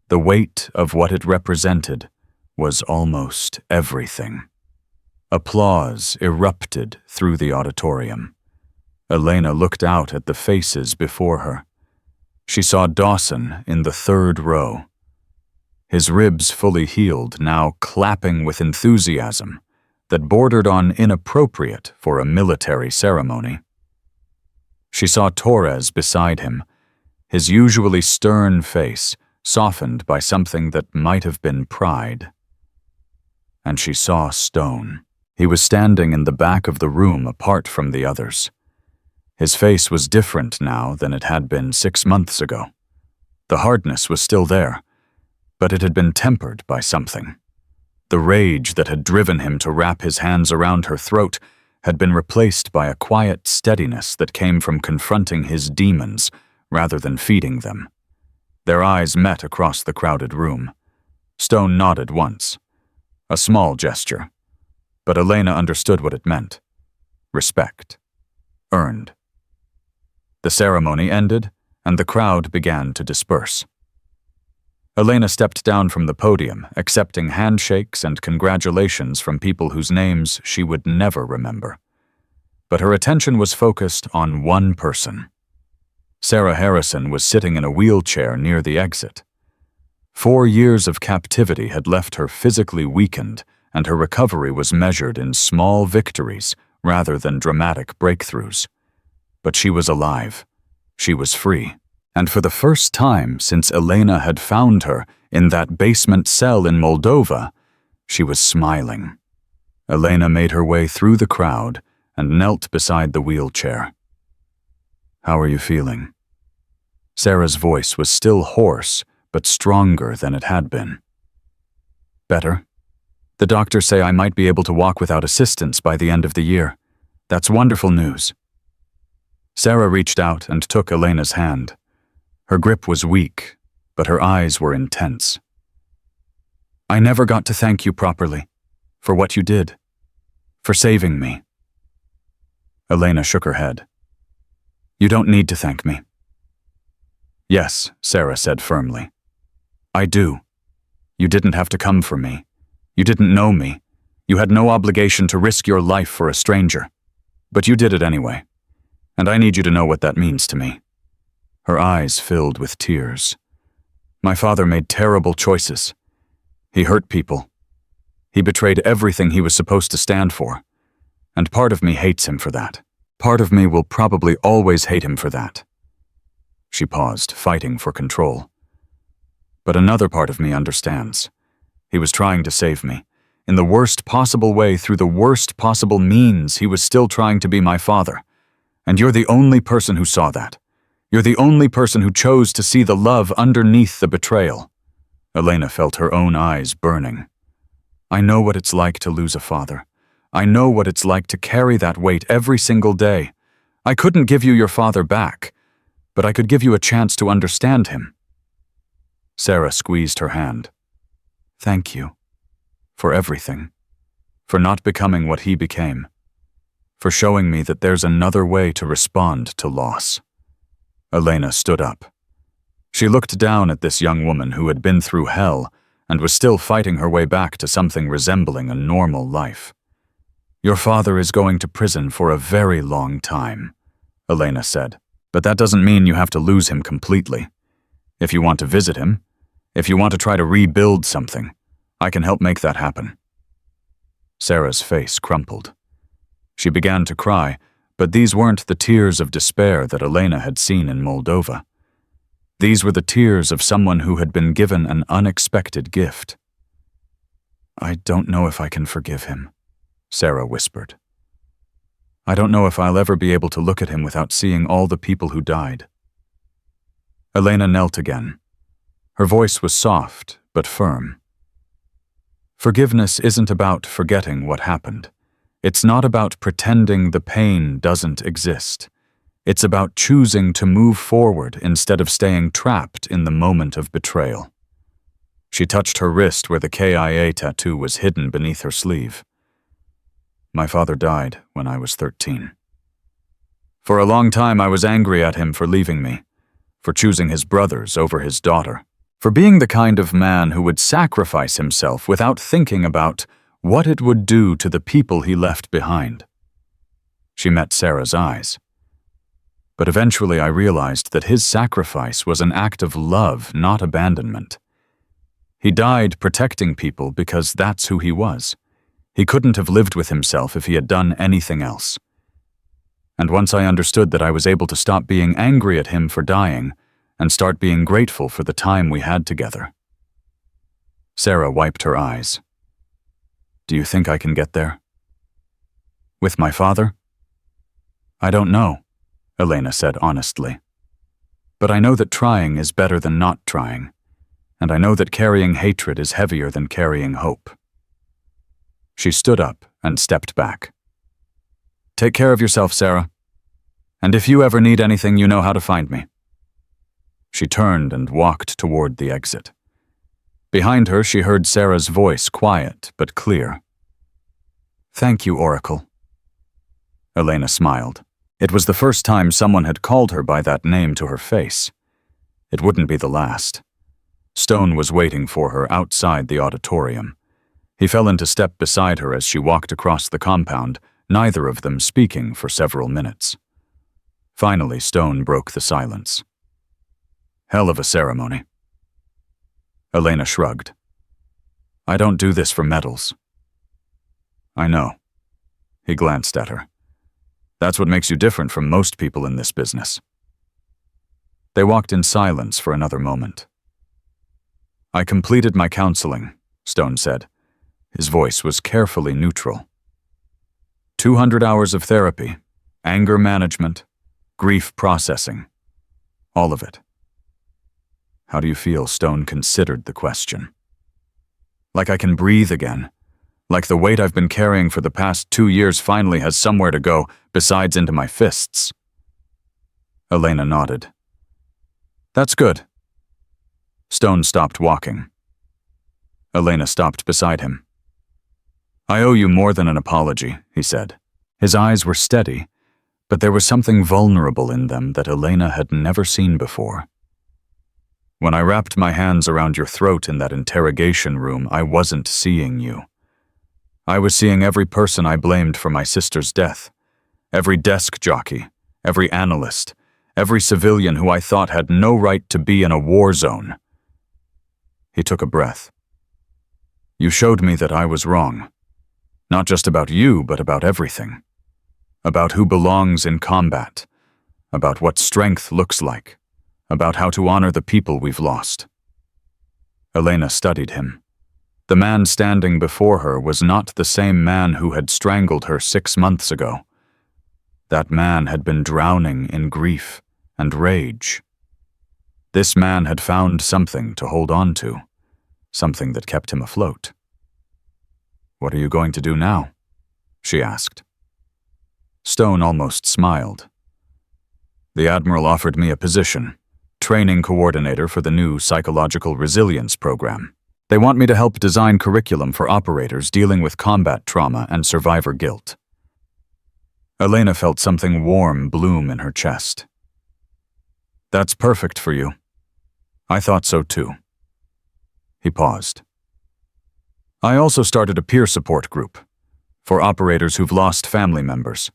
The weight of what it represented was almost everything. Applause erupted through the auditorium. Elena looked out at the faces before her. She saw Dawson in the third row. His ribs fully healed, now clapping with enthusiasm that bordered on inappropriate for a military ceremony. She saw Torres beside him, his usually stern face softened by something that might have been pride. And she saw Stone. He was standing in the back of the room apart from the others. His face was different now than it had been 6 months ago. The hardness was still there, but it had been tempered by something. The rage that had driven him to wrap his hands around her throat had been replaced by a quiet steadiness that came from confronting his demons rather than feeding them. Their eyes met across the crowded room. Stone nodded once. A small gesture, but Elena understood what it meant. Respect. Earned. The ceremony ended, and the crowd began to disperse. Elena stepped down from the podium, accepting handshakes and congratulations from people whose names she would never remember. But her attention was focused on one person. Sarah Harrison was sitting in a wheelchair near the exit. 4 years of captivity had left her physically weakened, and her recovery was measured in small victories rather than dramatic breakthroughs. But she was alive. She was free. And for the first time since Elena had found her in that basement cell in Moldova, she was smiling. Elena made her way through the crowd and knelt beside the wheelchair. "How are you feeling?" Sarah's voice was still hoarse, but stronger than it had been. "Better. The doctors say I might be able to walk without assistance by the end of the year. That's wonderful news." Sarah reached out and took Elena's hand. Her grip was weak, but her eyes were intense. "I never got to thank you properly, for what you did, for saving me." Elena shook her head. "You don't need to thank me." "Yes," Sarah said firmly. "I do. You didn't have to come for me. You didn't know me. You had no obligation to risk your life for a stranger. But you did it anyway. And I need you to know what that means to me." Her eyes filled with tears. "My father made terrible choices. He hurt people. He betrayed everything he was supposed to stand for. And part of me hates him for that. Part of me will probably always hate him for that." She paused, fighting for control. "But another part of me understands. He was trying to save me. In the worst possible way, through the worst possible means, he was still trying to be my father. And you're the only person who saw that. You're the only person who chose to see the love underneath the betrayal." Elena felt her own eyes burning. "I know what it's like to lose a father. I know what it's like to carry that weight every single day. I couldn't give you your father back, but I could give you a chance to understand him." Sarah squeezed her hand. "Thank you. For everything. For not becoming what he became. For showing me that there's another way to respond to loss." Elena stood up. She looked down at this young woman who had been through hell and was still fighting her way back to something resembling a normal life. "Your father is going to prison for a very long time," Elena said. "But that doesn't mean you have to lose him completely. If you want to visit him, if you want to try to rebuild something, I can help make that happen." Sarah's face crumpled. She began to cry, but these weren't the tears of despair that Elena had seen in Moldova. These were the tears of someone who had been given an unexpected gift. "I don't know if I can forgive him," Sarah whispered. "I don't know if I'll ever be able to look at him without seeing all the people who died." Elena knelt again. Her voice was soft, but firm. "Forgiveness isn't about forgetting what happened. It's not about pretending the pain doesn't exist. It's about choosing to move forward instead of staying trapped in the moment of betrayal." She touched her wrist where the KIA tattoo was hidden beneath her sleeve. "My father died when I was 13. For a long time I was angry at him for leaving me, for choosing his brothers over his daughter. For being the kind of man who would sacrifice himself without thinking about what it would do to the people he left behind. She met Sarah's eyes. But eventually I realized that his sacrifice was an act of love, not abandonment. He died protecting people because that's who he was. He couldn't have lived with himself if he had done anything else. And once I understood that I was able to stop being angry at him for dying and start being grateful for the time we had together. Sarah wiped her eyes. Do you think I can get there? With my father? I don't know, Elena said honestly. But I know that trying is better than not trying, and I know that carrying hatred is heavier than carrying hope. She stood up and stepped back. Take care of yourself, Sarah. And if you ever need anything, you know how to find me. She turned and walked toward the exit. Behind her, she heard Sarah's voice, quiet but clear. Thank you, Oracle. Elena smiled. It was the first time someone had called her by that name to her face. It wouldn't be the last. Stone was waiting for her outside the auditorium. He fell into step beside her as she walked across the compound, neither of them speaking for several minutes. Finally, Stone broke the silence. Hell of a ceremony. Elena shrugged. I don't do this for medals. I know. He glanced at her. That's what makes you different from most people in this business. They walked in silence for another moment. I completed my counseling, Stone said. His voice was carefully neutral. 200 hours of therapy, anger management, grief processing, all of it. How do you feel? Stone considered the question. Like I can breathe again. Like the weight I've been carrying for the past 2 years finally has somewhere to go, besides into my fists. Elena nodded. That's good. Stone stopped walking. Elena stopped beside him. I owe you more than an apology, he said. His eyes were steady, but there was something vulnerable in them that Elena had never seen before. When I wrapped my hands around your throat in that interrogation room, I wasn't seeing you. I was seeing every person I blamed for my sister's death, every desk jockey, every analyst, every civilian who I thought had no right to be in a war zone. He took a breath. You showed me that I was wrong, not just about you, but about everything. About who belongs in combat, about what strength looks like, about how to honor the people we've lost. Elena studied him. The man standing before her was not the same man who had strangled her 6 months ago. That man had been drowning in grief and rage. This man had found something to hold on to, something that kept him afloat. What are you going to do now? She asked. Stone almost smiled. The Admiral offered me a position, training coordinator for the new psychological resilience program. They want me to help design curriculum for operators dealing with combat trauma and survivor guilt. Elena felt something warm bloom in her chest. That's perfect for you. I thought so too. He paused. I also started a peer support group for operators who've lost family members.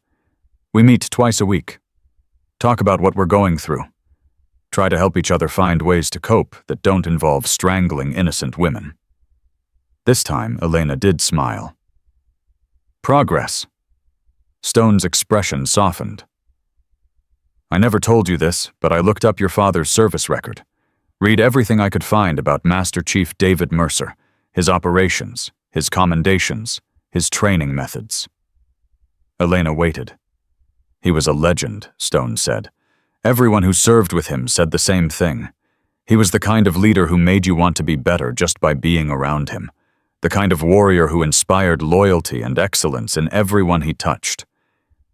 We meet twice a week. Talk about what we're going through. Try to help each other find ways to cope that don't involve strangling innocent women. This time, Elena did smile. Progress. Stone's expression softened. I never told you this, but I looked up your father's service record. Read everything I could find about Master Chief David Mercer, his operations, his commendations, his training methods. Elena waited. He was a legend, Stone said. Everyone who served with him said the same thing. He was the kind of leader who made you want to be better just by being around him. The kind of warrior who inspired loyalty and excellence in everyone he touched.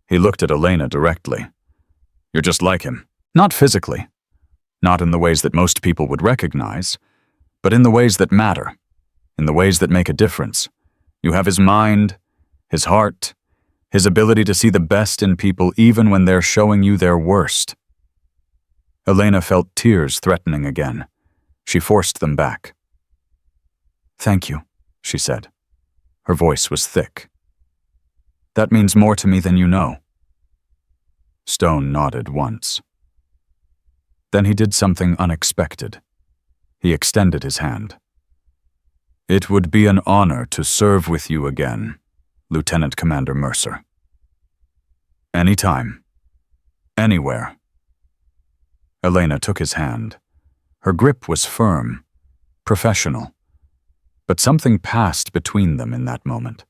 He looked at Elena directly. You're just like him. Not physically. Not in the ways that most people would recognize, but in the ways that matter. In the ways that make a difference. You have his mind, his heart, his ability to see the best in people even when they're showing you their worst. Elena felt tears threatening again. She forced them back. "Thank you," she said. Her voice was thick. "That means more to me than you know." Stone nodded once. Then he did something unexpected. He extended his hand. "It would be an honor to serve with you again, Lieutenant Commander Mercer. Anytime. Anywhere." Elena took his hand. Her grip was firm, professional. But something passed between them in that moment.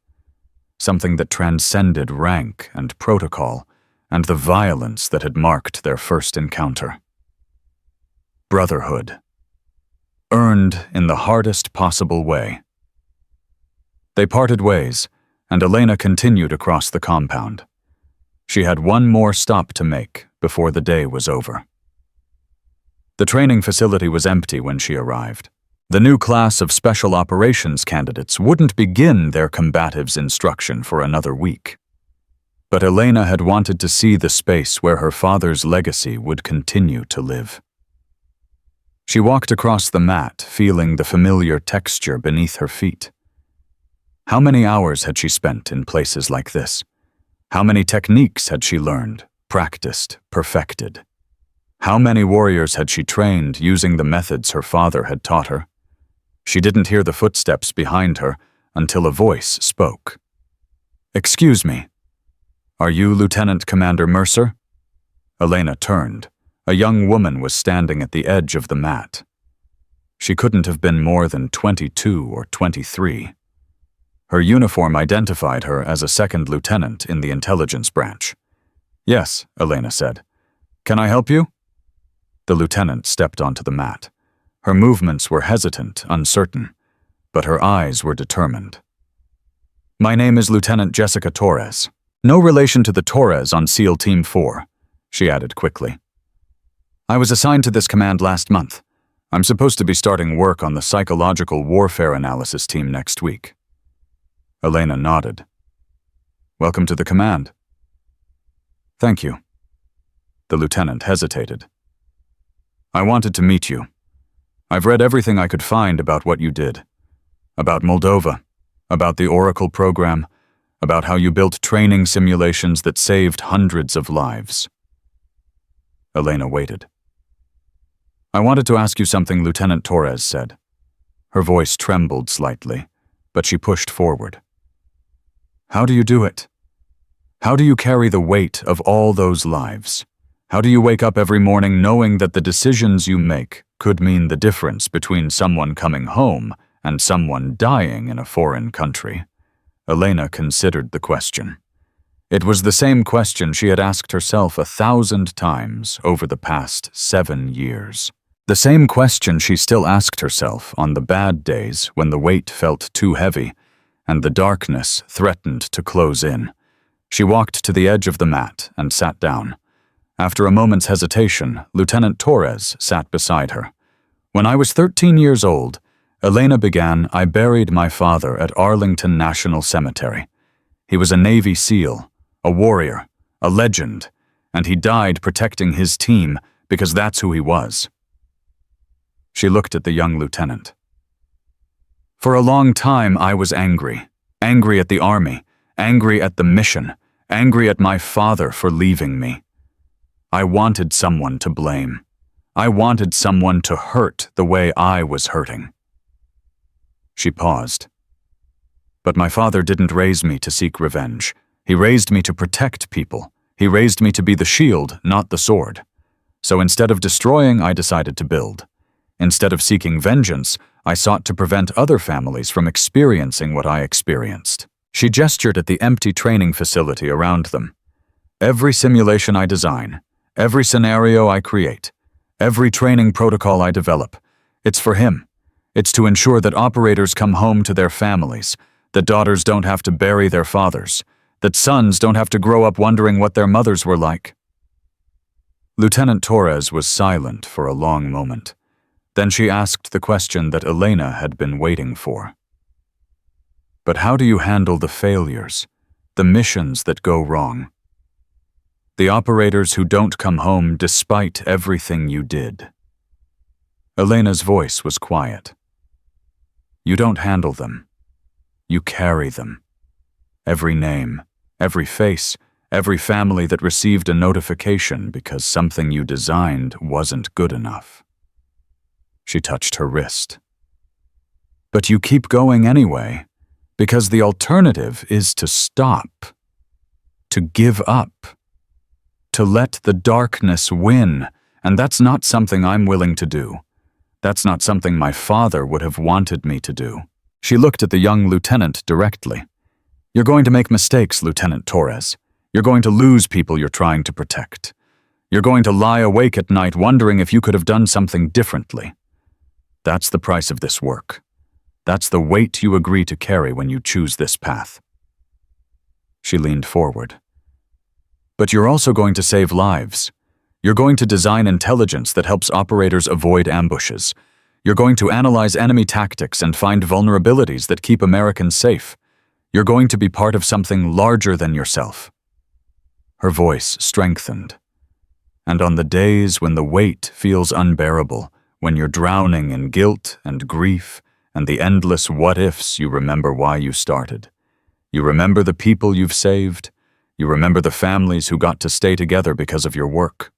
Something that transcended rank and protocol and the violence that had marked their first encounter. Brotherhood. Earned in the hardest possible way. They parted ways, and Elena continued across the compound. She had one more stop to make before the day was over. The training facility was empty when she arrived. The new class of special operations candidates wouldn't begin their combatives instruction for another week. But Elena had wanted to see the space where her father's legacy would continue to live. She walked across the mat, feeling the familiar texture beneath her feet. How many hours had she spent in places like this? How many techniques had she learned, practiced, perfected? How many warriors had she trained using the methods her father had taught her? She didn't hear the footsteps behind her until a voice spoke. "Excuse me. Are you Lieutenant Commander Mercer?" Elena turned. A young woman was standing at the edge of the mat. She couldn't have been more than 22 or 23. Her uniform identified her as a second lieutenant in the intelligence branch. "Yes," Elena said. "Can I help you?" The lieutenant stepped onto the mat. Her movements were hesitant, uncertain, but her eyes were determined. "My name is Lieutenant Jessica Torres. No relation to the Torres on SEAL Team 4, she added quickly. "I was assigned to this command last month. I'm supposed to be starting work on the psychological warfare analysis team next week." Elena nodded. "Welcome to the command." "Thank you." The lieutenant hesitated. "I wanted to meet you. I've read everything I could find about what you did. About Moldova, about the Oracle program, about how you built training simulations that saved hundreds of lives." Elena waited. "I wanted to ask you something," Lieutenant Torres said. Her voice trembled slightly, but she pushed forward. "How do you do it? How do you carry the weight of all those lives? How do you wake up every morning knowing that the decisions you make could mean the difference between someone coming home and someone dying in a foreign country?" Elena considered the question. It was the same question she had asked herself 1,000 times over the past 7 years. The same question she still asked herself on the bad days when the weight felt too heavy and the darkness threatened to close in. She walked to the edge of the mat and sat down. After a moment's hesitation, Lieutenant Torres sat beside her. "When I was 13 years old, Elena began, I buried my father at Arlington National Cemetery. He was a Navy SEAL, a warrior, a legend, and he died protecting his team because that's who he was." She looked at the young lieutenant. "For a long time I was angry. Angry at the Army, angry at the mission, angry at my father for leaving me. I wanted someone to blame. I wanted someone to hurt the way I was hurting." She paused. "But my father didn't raise me to seek revenge. He raised me to protect people. He raised me to be the shield, not the sword. So instead of destroying, I decided to build. Instead of seeking vengeance, I sought to prevent other families from experiencing what I experienced." She gestured at the empty training facility around them. "Every simulation I design, every scenario I create, every training protocol I develop, it's for him. It's to ensure that operators come home to their families, that daughters don't have to bury their fathers, that sons don't have to grow up wondering what their mothers were like." Lieutenant Torres was silent for a long moment. Then she asked the question that Elena had been waiting for. "But how do you handle the failures, the missions that go wrong? The operators who don't come home despite everything you did?" Elena's voice was quiet. You don't handle them. You carry them. Every name, every face, every family that received a notification because something you designed wasn't good enough. She touched her wrist. But you keep going anyway, because the alternative is to stop, to give up, to let the darkness win, and that's not something I'm willing to do. That's not something my father would have wanted me to do. She looked at the young lieutenant directly. You're going to make mistakes, Lieutenant Torres. You're going to lose people you're trying to protect. You're going to lie awake at night wondering if you could have done something differently. That's the price of this work. That's the weight you agree to carry when you choose this path. She leaned forward. But you're also going to save lives. You're going to design intelligence that helps operators avoid ambushes. You're going to analyze enemy tactics and find vulnerabilities that keep Americans safe. You're going to be part of something larger than yourself. Her voice strengthened. And on the days when the weight feels unbearable, when you're drowning in guilt and grief and the endless what-ifs, you remember why you started. You remember the people you've saved. You remember the families who got to stay together because of your work.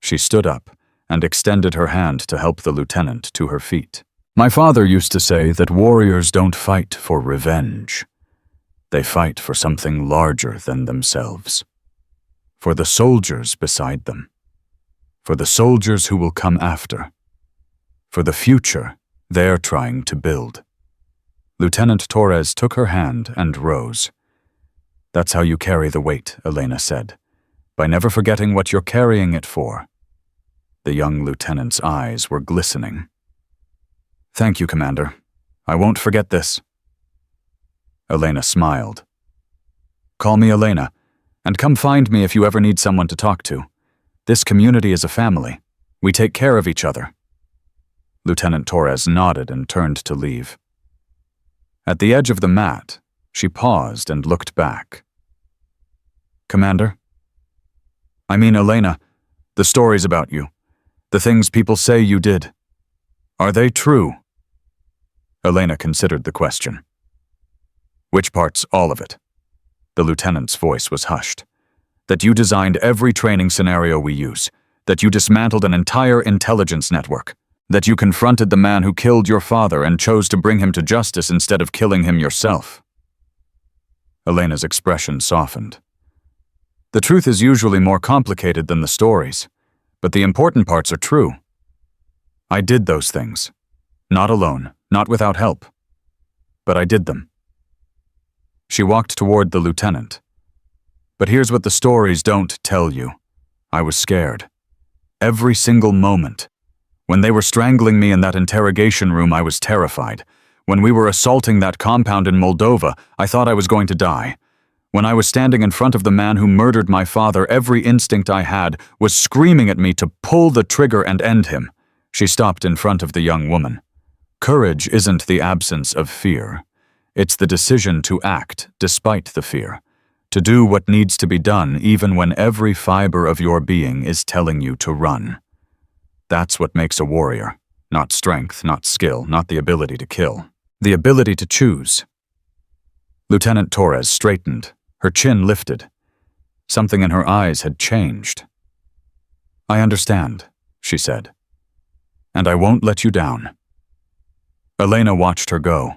She stood up and extended her hand to help the lieutenant to her feet. My father used to say that warriors don't fight for revenge. They fight for something larger than themselves. For the soldiers beside them. For the soldiers who will come after. For the future they're trying to build. Lieutenant Torres took her hand and rose. That's how you carry the weight, Elena said, by never forgetting what you're carrying it for. The young lieutenant's eyes were glistening. Thank you, Commander. I won't forget this. Elena smiled. Call me Elena, and come find me if you ever need someone to talk to. This community is a family. We take care of each other. Lieutenant Torres nodded and turned to leave. At the edge of the mat, she paused and looked back. Commander? I mean, Elena, the stories about you, the things people say you did, are they true? Elena considered the question. Which parts? All of it. The lieutenant's voice was hushed. That you designed every training scenario we use, that you dismantled an entire intelligence network, that you confronted the man who killed your father and chose to bring him to justice instead of killing him yourself. Elena's expression softened. The truth is usually more complicated than the stories, but the important parts are true. I did those things. Not alone, not without help. But I did them. She walked toward the lieutenant. But here's what the stories don't tell you. I was scared. Every single moment. When they were strangling me in that interrogation room, I was terrified. When we were assaulting that compound in Moldova, I thought I was going to die. When I was standing in front of the man who murdered my father, every instinct I had was screaming at me to pull the trigger and end him. She stopped in front of the young woman. Courage isn't the absence of fear. It's the decision to act despite the fear. To do what needs to be done even when every fiber of your being is telling you to run. That's what makes a warrior. Not strength, not skill, not the ability to kill. The ability to choose. Lieutenant Torres straightened, her chin lifted. Something in her eyes had changed. I understand, she said. And I won't let you down. Elena watched her go.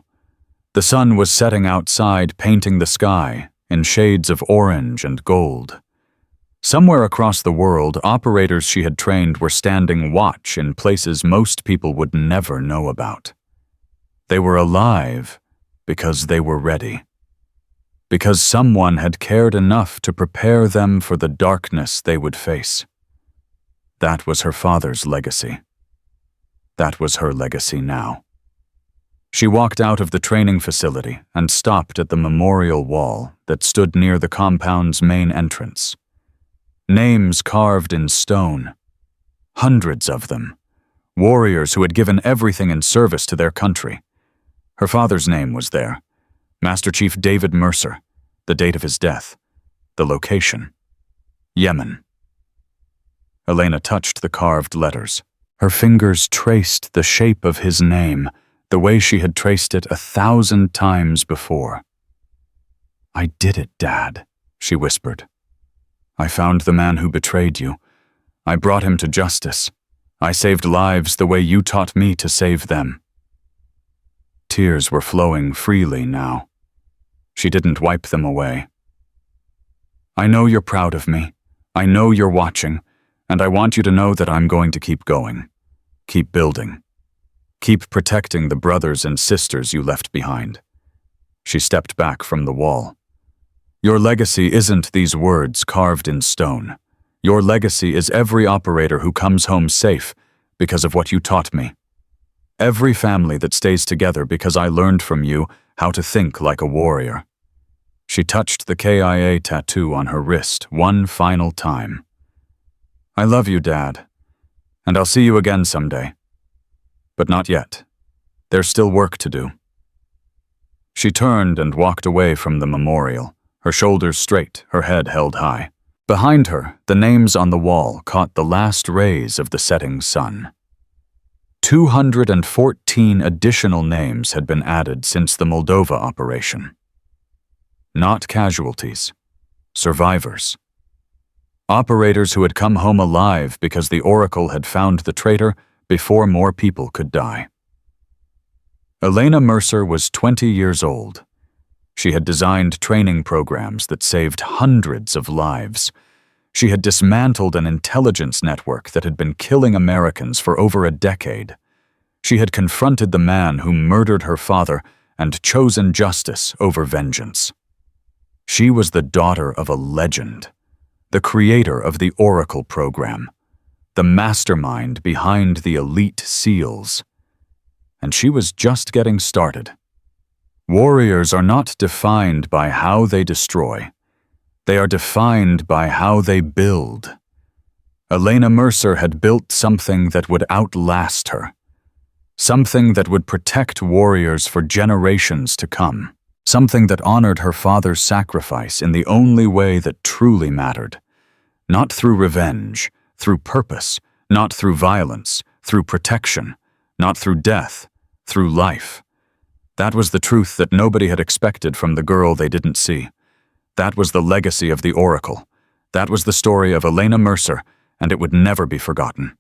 The sun was setting outside, painting the sky in shades of orange and gold. Somewhere across the world, operators she had trained were standing watch in places most people would never know about. They were alive because they were ready. Because someone had cared enough to prepare them for the darkness they would face. That was her father's legacy. That was her legacy now. She walked out of the training facility and stopped at the memorial wall that stood near the compound's main entrance. Names carved in stone. Hundreds of them. Warriors who had given everything in service to their country. Her father's name was there. Master Chief David Mercer. The date of his death. The location. Yemen. Elena touched the carved letters. Her fingers traced the shape of his name, the way she had traced it 1,000 times before. "I did it, Dad," she whispered. "I found the man who betrayed you. I brought him to justice. I saved lives the way you taught me to save them." Tears were flowing freely now. She didn't wipe them away. "I know you're proud of me. I know you're watching, and I want you to know that I'm going to keep going. Keep building. Keep protecting the brothers and sisters you left behind." She stepped back from the wall. "Your legacy isn't these words carved in stone. Your legacy is every operator who comes home safe because of what you taught me. Every family that stays together because I learned from you how to think like a warrior." She touched the KIA tattoo on her wrist one final time. "I love you, Dad, and I'll see you again someday. But not yet. There's still work to do." She turned and walked away from the memorial, her shoulders straight, her head held high. Behind her, the names on the wall caught the last rays of the setting sun. 214 additional names had been added since the Moldova operation. Not casualties, survivors. Operators who had come home alive because the Oracle had found the traitor before more people could die. Elena Mercer was 20 years old. She had designed training programs that saved hundreds of lives. She had dismantled an intelligence network that had been killing Americans for over a decade. She had confronted the man who murdered her father and chosen justice over vengeance. She was the daughter of a legend, the creator of the Oracle program, the mastermind behind the elite SEALs. And she was just getting started. Warriors are not defined by how they destroy. They are defined by how they build. Elena Mercer had built something that would outlast her. Something that would protect warriors for generations to come. Something that honored her father's sacrifice in the only way that truly mattered. Not through revenge, through purpose, not through violence, through protection, not through death, through life. That was the truth that nobody had expected from the girl they didn't see. That was the legacy of the Oracle. That was the story of Elena Mercer, and it would never be forgotten.